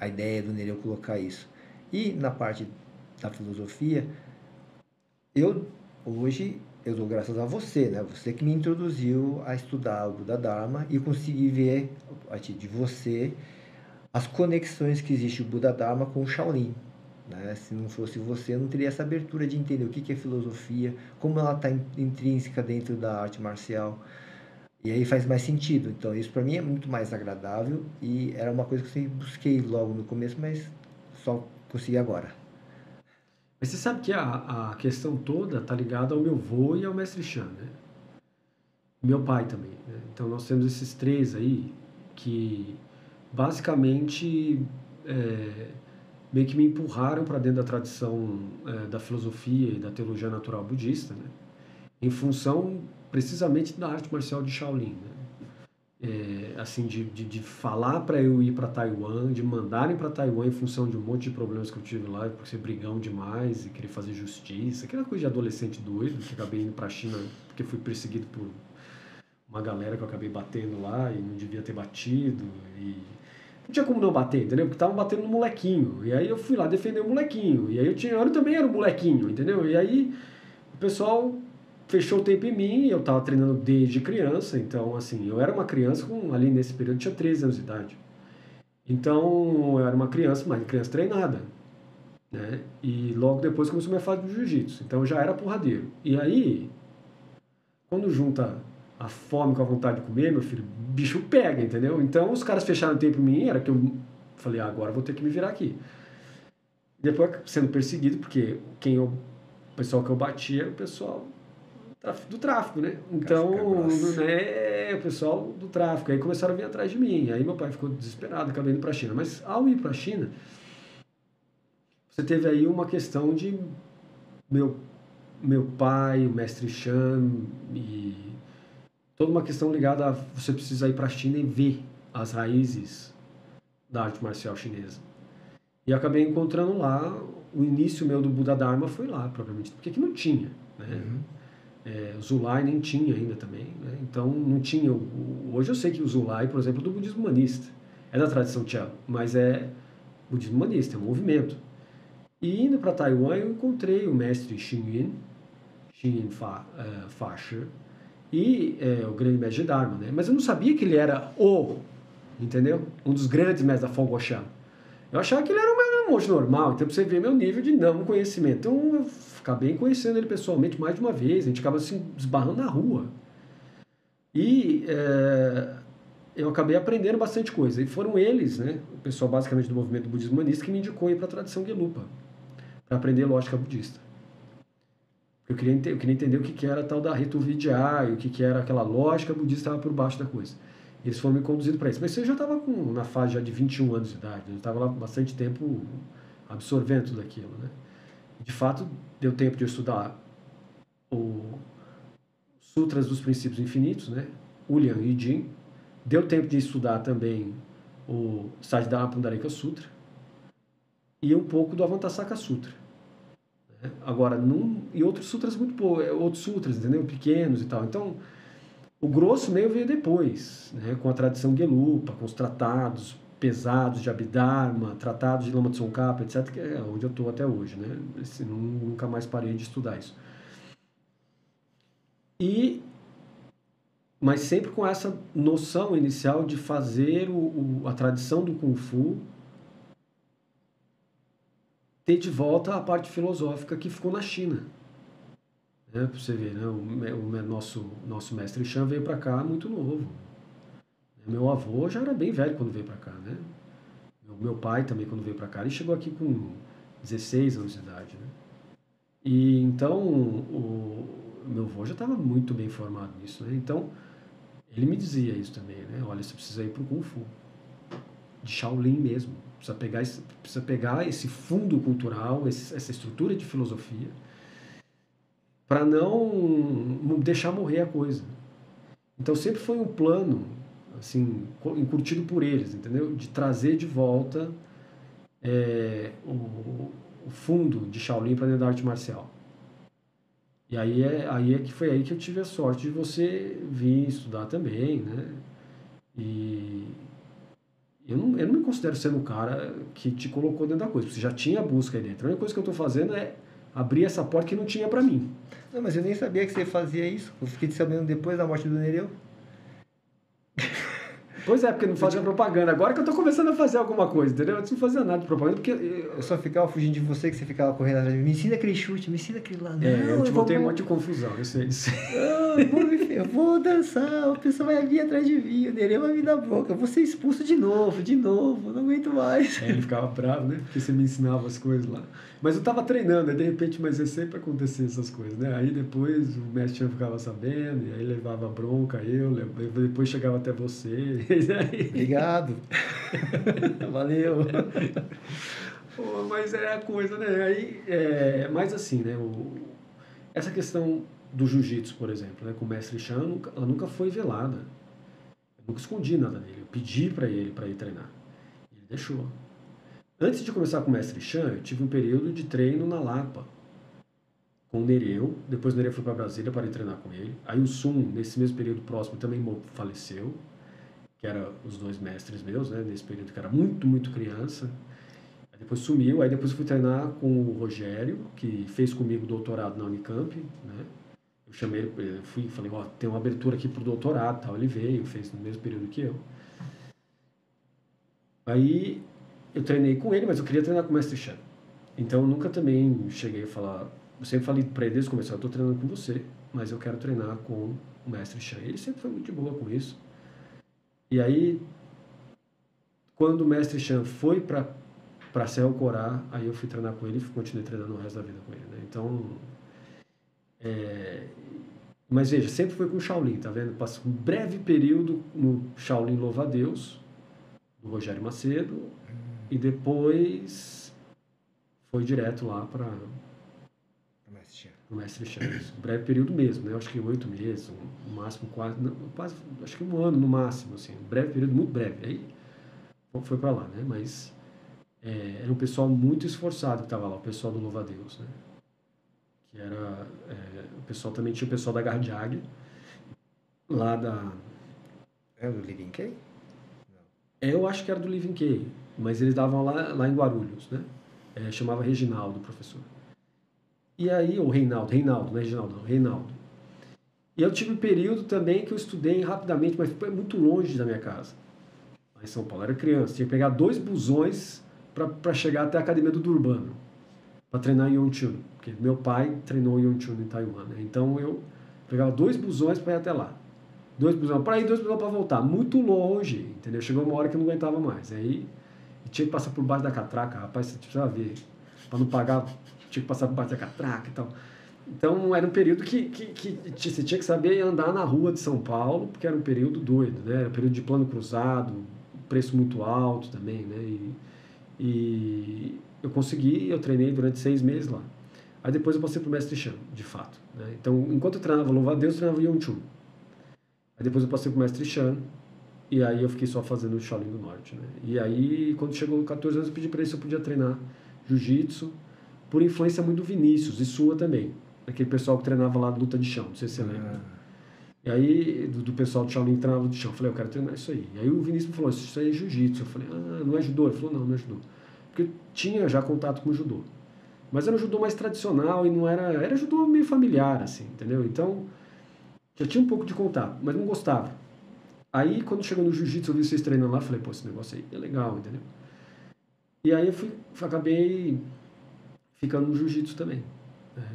[SPEAKER 2] a ideia do Nereu colocar isso. E na parte da filosofia, hoje eu dou graças a você, né? Você que me introduziu a estudar o Buda Dharma e consegui ver, a partir de você, as conexões que existe o Buda Dharma com o Shaolin. Né? Se não fosse você, eu não teria essa abertura de entender o que é filosofia, como ela está intrínseca dentro da arte marcial. E aí faz mais sentido. Então, isso para mim é muito mais agradável e era uma coisa que eu busquei logo no começo, mas só consegui agora.
[SPEAKER 1] Mas você sabe que a questão toda está ligada ao meu avô e ao mestre Chan, né? Meu pai também, né? Então nós temos esses três aí que basicamente meio que me empurraram para dentro da tradição da filosofia e da teologia natural budista, né? Em função precisamente da arte marcial de Shaolin, né? Assim, de falar para eu ir para Taiwan, de mandarem para Taiwan em função de um monte de problemas que eu tive lá, por ser brigão demais e querer fazer justiça, aquela coisa de adolescente doido, que acabei indo para a China porque fui perseguido por uma galera que eu acabei batendo lá e não devia ter batido, e não tinha como não bater, entendeu? Porque estavam batendo no molequinho, e aí eu fui lá defender o molequinho, e aí eu também era um molequinho, entendeu? E aí o pessoal fechou o tempo em mim, eu estava treinando desde criança, então assim, eu era uma criança ali nesse período, tinha 13 anos de idade. Então eu era uma criança, mas criança treinada, né? E logo depois começou a minha fase do jiu-jitsu, então eu já era porradeiro. E aí, quando junta a fome com a vontade de comer, meu filho, bicho pega, entendeu? Então os caras fecharam o tempo em mim, era que eu falei, agora eu vou ter que me virar aqui. Depois sendo perseguido, porque o pessoal que eu batia era o pessoal do tráfico, né? Então, o pessoal do tráfico. Aí começaram a vir atrás de mim. Aí meu pai ficou desesperado, acabei indo para a China. Mas ao ir para a China, você teve aí uma questão de meu pai, o mestre Chan, e toda uma questão ligada a você precisa ir para a China e ver as raízes da arte marcial chinesa. E eu acabei encontrando lá, o início meu do Buda Dharma foi lá, propriamente, porque aqui não tinha, né? O Zulai nem tinha ainda também, né? Então não tinha. Hoje eu sei que o Zulai, por exemplo, é do budismo humanista, é da tradição Chan, mas é budismo humanista, é um movimento. E indo para Taiwan eu encontrei o mestre Xing Yin Fasher e o grande mestre de Dharma, né? Mas eu não sabia que ele era entendeu? Um dos grandes mestres da Fong Shan. Eu achava que ele era um monge normal, então pra você ver meu nível de não conhecimento. Então eu acabei conhecendo ele pessoalmente mais de uma vez, a gente acaba se esbarrando na rua. E eu acabei aprendendo bastante coisa. E foram eles, né, o pessoal basicamente do movimento do budismo humanista, que me indicou ir para a tradição Gelupa, para aprender lógica budista. Eu queria entender o que era a tal da Ritu Vidyaya, o que era aquela lógica budista que estava por baixo da coisa. Eles foram me conduzindo para isso. Mas eu já estava na fase já de 21 anos de idade, eu estava lá bastante tempo absorvendo tudo aquilo, né? De fato, deu tempo de eu estudar o Sutras dos Princípios Infinitos, né? Ulyan e Jin. Deu tempo de estudar também o Sajdhana Pundarika Sutra e um pouco do Avantasaka Sutra. Né? Agora, e outros sutras outros sutras, entendeu? Pequenos e tal. Então, o grosso meio veio depois, né? Com a tradição Gelupa, com os tratados pesados de Abhidharma, tratados de Lama Tsongkhapa, etc., que é onde eu estou até hoje, né? Nunca mais parei de estudar isso. Mas sempre com essa noção inicial de fazer a tradição do Kung Fu ter de volta a parte filosófica que ficou na China. Né? Pra você ver, né? O nosso mestre Shan veio para cá muito novo. Meu avô já era bem velho quando veio para cá, né? Meu pai também, quando veio para cá, ele chegou aqui com 16 anos de idade, né? E então, meu avô já estava muito bem formado nisso, né? Então, ele me dizia isso também, né? Olha, você precisa ir para o Kung Fu, de Shaolin mesmo. Precisa pegar esse fundo cultural, essa estrutura de filosofia, para não deixar morrer a coisa. Então, sempre foi um plano, assim, encurtido por eles, entendeu? De trazer de volta o fundo de Shaolin para dentro da arte marcial. E foi aí que eu tive a sorte de você vir estudar também, né? E eu não me considero sendo um cara que te colocou dentro da coisa, você já tinha a busca aí dentro. A única coisa que eu estou fazendo é abrir essa porta que não tinha para mim.
[SPEAKER 2] Não, mas eu nem sabia que você fazia isso. Eu fiquei sabendo depois da morte do Nereu.
[SPEAKER 1] Pois é, porque não fazia propaganda. Agora que eu tô começando a fazer alguma coisa, entendeu? Antes não fazia nada de propaganda, porque...
[SPEAKER 2] Eu só ficava fugindo de você, que você ficava correndo atrás de mim. Me ensina aquele chute, me ensina aquele lá. Não,
[SPEAKER 1] eu te botei um monte de confusão, eu sei disso.
[SPEAKER 2] Eu vou dançar, a pessoa vai vir atrás de mim, o Nereu vai vir na boca, eu vou ser expulso de novo, não aguento mais.
[SPEAKER 1] Ele ficava bravo, né? Porque você me ensinava as coisas lá. Mas eu tava treinando, aí de repente, mas é sempre acontecer essas coisas, né? Aí depois o mestre Chan ficava sabendo, e aí levava bronca, depois chegava até você.
[SPEAKER 2] Obrigado. Valeu.
[SPEAKER 1] Pô, mas é a coisa, né? Aí, mas assim, né? Essa questão do jiu-jitsu, por exemplo, né? Com o mestre Chan, ela nunca foi velada. Eu nunca escondi nada dele. Eu pedi para ele ir treinar. Ele deixou. Antes de começar com o mestre Chan, eu tive um período de treino na Lapa, com o Nereu. Depois o Nereu foi para Brasília para ir treinar com ele. Aí o Sun, nesse mesmo período próximo, também faleceu, que eram os dois mestres meus, né? Nesse período que era muito, muito criança. Aí depois sumiu. Aí depois eu fui treinar com o Rogério, que fez comigo doutorado na Unicamp, né? Eu chamei ele, falei, ó, tem uma abertura aqui pro doutorado, tal. Ele veio, fez no mesmo período que eu. Aí eu treinei com ele, mas eu queria treinar com o mestre Chan. Então eu nunca também cheguei a falar, eu sempre falei para ele desde o começo, eu tô treinando com você, mas eu quero treinar com o mestre Chan. Ele sempre foi muito de boa com isso. E aí, quando o mestre Chan foi para Serra Corá, aí eu fui treinar com ele e continuei treinando o resto da vida com ele, né? Então, mas veja, sempre foi com o Shaolin, tá vendo? Passei um breve período no Shaolin Louva-a-Deus, do Rogério Macedo, e depois foi direto lá para o mestre Chan. Um breve período mesmo, né? Acho que 8 meses, no máximo quase, acho que 1 ano no máximo, assim, um breve período, muito breve. Aí foi para lá, né? Mas era um pessoal muito esforçado que estava lá, o pessoal do Louva-a-Deus, né? Que era, o pessoal também tinha o pessoal da Garra de Águia, lá da...
[SPEAKER 2] É do Living Key?
[SPEAKER 1] Eu acho que era do Living Key, mas eles davam lá em Guarulhos, né? Chamava Reginaldo, o professor. E aí, ou Reinaldo, não é Reginaldo, não, Reinaldo. E eu tive um período também que eu estudei rapidamente, mas foi muito longe da minha casa. Lá em São Paulo, eu era criança, tinha que pegar 2 busões para chegar até a academia do Durbano, para treinar em Yonchun, porque meu pai treinou em Yonchun, em Taiwan, né? Então eu pegava 2 busões para ir até lá. 2 busões para ir, 2 busões para voltar. Muito longe, entendeu? Chegou uma hora que eu não aguentava mais. Aí tinha que passar por baixo da catraca, rapaz, você precisava ver. Para não pagar, tinha que passar por baixo da catraca e tal. Então era um período que você tinha que saber andar na rua de São Paulo, porque era um período doido, né? Era um período de plano cruzado, preço muito alto também, né? E eu consegui, eu treinei durante 6 meses lá. Aí depois eu passei pro Mestre Chan, de fato, né? Então, enquanto eu treinava Louva a Deus, eu treinava Yonchun. Aí depois eu passei pro Mestre Chan, e aí eu fiquei só fazendo o Shaolin do Norte, né? E aí, quando chegou 14 anos, eu pedi para ele se eu podia treinar Jiu-Jitsu, por influência muito do Vinícius, e sua também. Aquele pessoal que treinava lá de luta de chão, não sei se você lembra. E aí, do pessoal do Shaolin que treinava de chão, eu falei, eu quero treinar isso aí. E aí o Vinícius me falou, isso aí é Jiu-Jitsu. Eu falei, não é judô? Ele falou, não é judô. Porque eu tinha já contato com o judô. Mas era um judô mais tradicional e não era... Era judô meio familiar, assim, entendeu? Então, já tinha um pouco de contato, mas não gostava. Aí, quando chegou no Jiu-Jitsu, eu vi vocês treinando lá, falei, pô, esse negócio aí é legal, entendeu? E aí eu acabei ficando no Jiu-Jitsu também.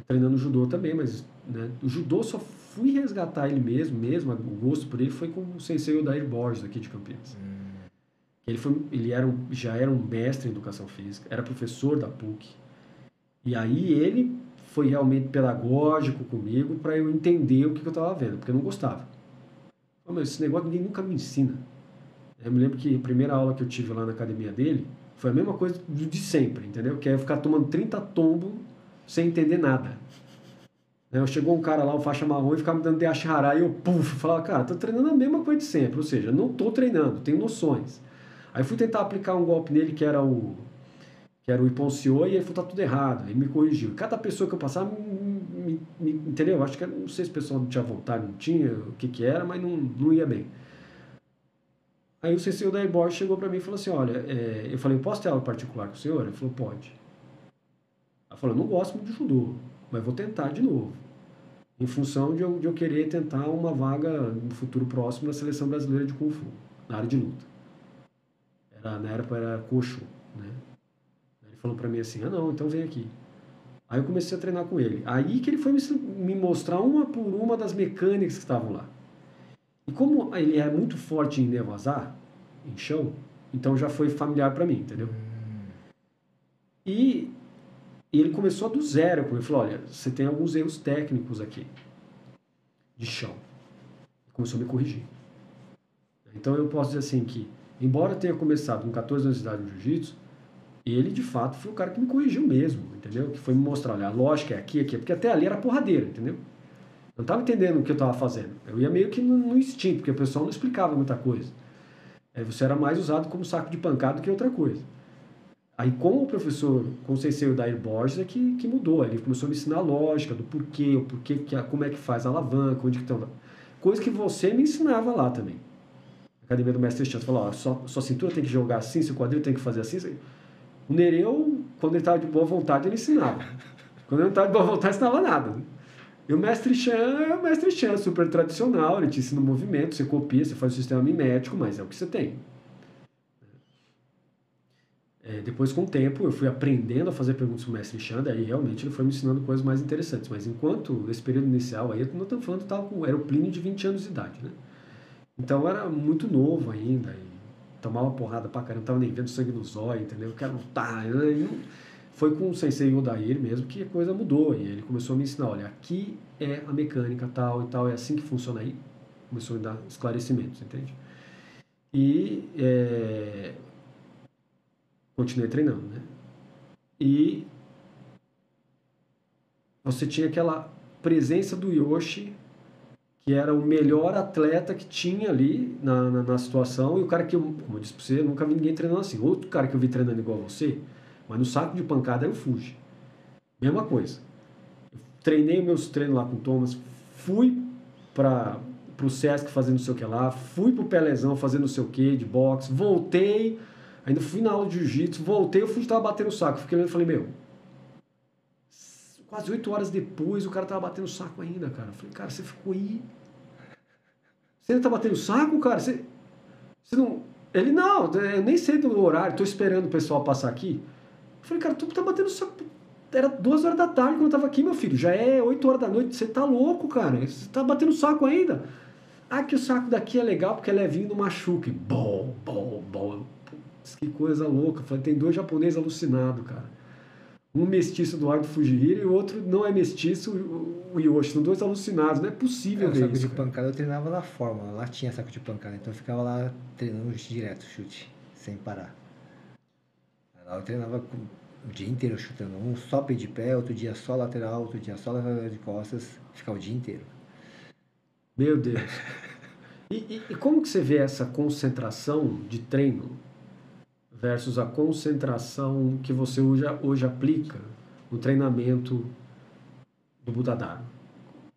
[SPEAKER 1] Treinando judô também, mas né, o judô só fui resgatar ele mesmo, o gosto por ele foi com o sensei Odair Borges aqui de Campinas. Ele já era um mestre em educação física, era professor da PUC. E aí ele foi realmente pedagógico comigo para eu entender o que eu estava vendo, porque eu não gostava. Mas esse negócio ninguém nunca me ensina. Eu me lembro que a primeira aula que eu tive lá na academia dele foi a mesma coisa de sempre, entendeu? Que é eu ficar tomando 30 tombos sem entender nada. Chegou um cara lá, um faixa marrom, e ficava me dando DHRA, e eu, falava, cara, tô treinando a mesma coisa de sempre, ou seja, não tô treinando, tenho noções. Aí fui tentar aplicar um golpe nele que era o Iponcio, e ele falou, tá tudo errado, ele me corrigiu. Cada pessoa que eu passava, entendeu? Acho que, não sei se o pessoal não tinha vontade, não tinha, o que era, mas não ia bem. Aí o sensei Odair Borges chegou para mim e falou assim, olha, eu falei, posso ter aula particular com o senhor? Ele falou, pode. Ela falou, eu não gosto muito de judô, mas vou tentar de novo. Em função de eu querer tentar uma vaga no futuro próximo na seleção brasileira de Kung Fu, na área de luta. Na época era Kosho, né? Ele falou pra mim assim, não, então vem aqui. Aí eu comecei a treinar com ele. Aí que ele foi me mostrar uma por uma das mecânicas que estavam lá. E como ele é muito forte em nevasar, em chão, então já foi familiar para mim, entendeu? E ele começou do zero. Ele falou, olha, você tem alguns erros técnicos aqui, de chão. Começou a me corrigir. Então eu posso dizer assim que, embora eu tenha começado com 14 anos de idade no jiu-jitsu, ele de fato foi o cara que me corrigiu mesmo, entendeu? Que foi me mostrar, olha, a lógica é aqui, porque até ali era porradeira, entendeu? Eu não estava entendendo o que eu estava fazendo. Eu ia meio que no instinto, porque o pessoal não explicava muita coisa. Você era mais usado como saco de pancada do que outra coisa. Aí com o sensei Odair Borges é que mudou. Ele começou a me ensinar a lógica do porquê, como é que faz a alavanca, onde que estão. Coisa que você me ensinava lá também. A academia do Mestre Chan falou, ó, sua cintura tem que jogar assim, seu quadril tem que fazer assim. O Nereu, quando ele estava de boa vontade, ele ensinava. Quando ele não estava de boa vontade, ele não ensinava nada. E o Mestre Chan é o Mestre Chan, super tradicional, ele te ensina o movimento, você copia, você faz o sistema mimético, mas é o que você tem. Depois, com o tempo, eu fui aprendendo a fazer perguntas para o Mestre Chan, daí realmente ele foi me ensinando coisas mais interessantes. Mas enquanto, nesse período inicial, aí, como eu estou falando, era o Plínio de 20 anos de idade, né? Então, eu era muito novo ainda, e tomava porrada pra caramba, não estava nem vendo sangue no zóio, entendeu? Eu quero lutar. Foi com o sensei Odair mesmo que a coisa mudou, e ele começou a me ensinar, olha, aqui é a mecânica tal e tal, é assim que funciona aí. Começou a me dar esclarecimentos, entende? E continuei treinando, né? E você tinha aquela presença do Yoshi, que era o melhor atleta que tinha ali na situação, e o cara que, como eu disse pra você, eu nunca vi ninguém treinando assim. Outro cara que eu vi treinando igual a você, mas no saco de pancada eu fugi. Mesma coisa. Eu treinei meus treinos lá com o Thomas, fui pro Sesc fazer não sei o que lá, fui pro Pelezão fazer não sei o que, de boxe, voltei, ainda fui na aula de jiu-jitsu, voltei, eu fui estar batendo o saco. Fiquei olhando e falei, meu, quase 8 horas depois o cara tava batendo o saco ainda, cara. Eu falei, cara, você ficou aí. Você ainda tá batendo o saco, cara? Você não. Ele, não, eu nem sei do horário, tô esperando o pessoal passar aqui. Eu falei, cara, tu tá batendo saco. Era 2 horas da tarde quando eu tava aqui, meu filho. Já é 8 horas da noite. Você tá louco, cara. Você tá batendo saco ainda. Ah, que o saco daqui é legal porque é levinho, não machuca. Bom, bom, bom. Putz, que coisa louca. Eu falei, tem 2 japoneses alucinados, cara. Um mestiço do Ardo Fujihiro e o outro não é mestiço, o Yoshi. São 2 alucinados. Não é possível
[SPEAKER 2] O
[SPEAKER 1] ver
[SPEAKER 2] saco
[SPEAKER 1] isso,
[SPEAKER 2] de
[SPEAKER 1] cara.
[SPEAKER 2] pancada eu treinava na Fórmula, lá tinha saco de pancada, então eu ficava lá treinando direto, chute, sem parar. Lá eu treinava o dia inteiro chutando, um só pé de pé, outro dia só lateral, outro dia só lateral de costas, ficava o dia inteiro.
[SPEAKER 1] Meu Deus. E como que você vê essa concentração de treino versus a concentração que você hoje aplica no treinamento do Budadara?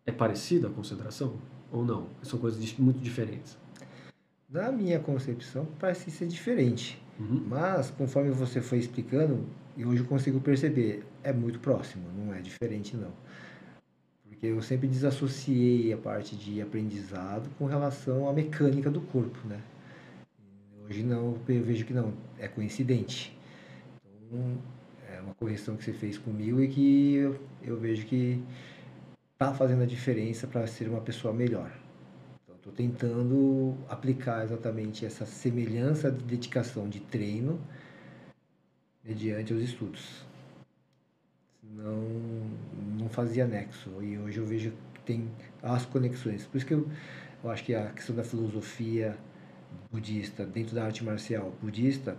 [SPEAKER 1] É parecida a concentração ou não? São coisas muito diferentes.
[SPEAKER 2] Na minha concepção, parece ser diferente,
[SPEAKER 1] Uhum.
[SPEAKER 2] mas conforme você foi explicando, e hoje eu consigo perceber, é muito próximo, não é diferente não. Porque eu sempre desassociei a parte de aprendizado com relação à mecânica do corpo, né? Hoje não, eu vejo que não, é coincidente. Então, é uma correção que você fez comigo e que eu vejo que está fazendo a diferença para ser uma pessoa melhor. Então, estou tentando aplicar exatamente essa semelhança de dedicação de treino mediante os estudos. Senão, não fazia nexo. E hoje eu vejo que tem as conexões. Por isso que eu acho que a questão da filosofia budista dentro da arte marcial budista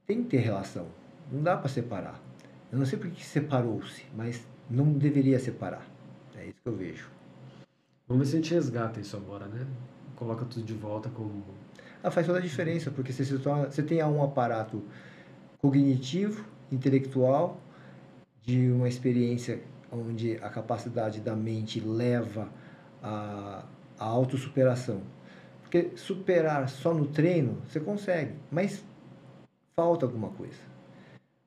[SPEAKER 2] tem que ter relação. Não dá para separar. Eu não sei por que separou-se, mas não deveria separar. É isso que eu vejo.
[SPEAKER 1] Vamos ver se a gente resgata isso agora, né? Coloca tudo de volta como.
[SPEAKER 2] Ah, faz toda a diferença, porque você tem um aparato cognitivo, intelectual, de uma experiência onde a capacidade da mente leva à autossuperação. Porque superar só no treino, você consegue, mas falta alguma coisa.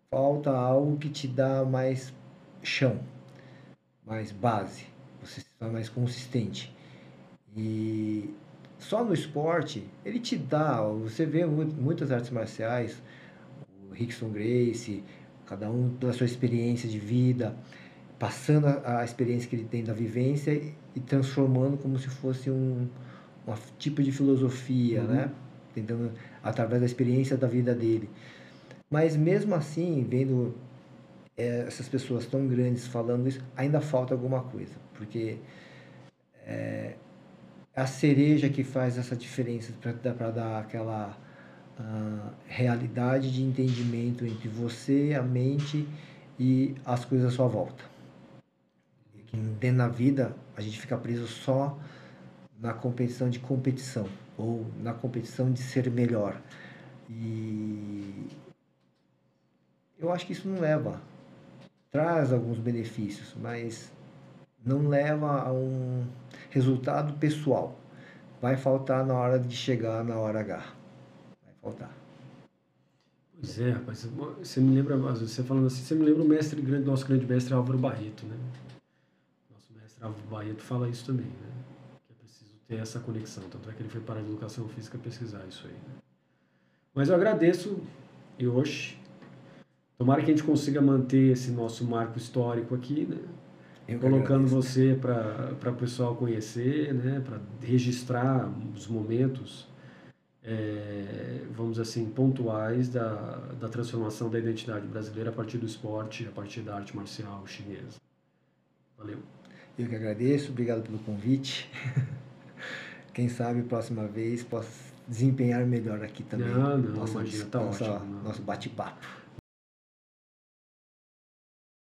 [SPEAKER 2] Falta algo que te dá mais chão, mais base, você se torna mais consistente. E só no esporte, ele te dá, você vê muitas artes marciais, o Rickson Gracie, cada um pela sua experiência de vida, passando a experiência que ele tem da vivência e transformando como se fosse um tipo de filosofia, né? Tentando, através da experiência da vida dele. Mas mesmo assim, vendo essas pessoas tão grandes falando isso, ainda falta alguma coisa, porque é a cereja que faz essa diferença para dar aquela realidade de entendimento entre você, a mente e as coisas à sua volta. E que dentro da vida a gente fica preso só na competição ou na competição de ser melhor. E eu acho que isso não leva, traz alguns benefícios, mas não leva a um resultado pessoal. Vai faltar na hora de chegar na hora H. Vai faltar.
[SPEAKER 1] Pois é, rapaz. Você me lembra, às vezes você falando assim, você me lembra o mestre grande, nosso grande mestre Álvaro Barreto, né? Nosso mestre Álvaro Barreto fala isso também, né? Que é preciso ter essa conexão. Tanto é que ele foi para a educação física pesquisar isso aí, né? Mas eu agradeço, Yoshi. Tomara que a gente consiga manter esse nosso marco histórico aqui, né? Colocando você para o pessoal conhecer, né? Para registrar os momentos, vamos dizer assim, pontuais da transformação da identidade brasileira a partir do esporte, a partir da arte marcial chinesa. Valeu.
[SPEAKER 2] Eu que agradeço, obrigado pelo convite. Quem sabe próxima vez posso desempenhar melhor aqui também.
[SPEAKER 1] Não, imagina, tá ótimo.
[SPEAKER 2] Nosso bate-papo.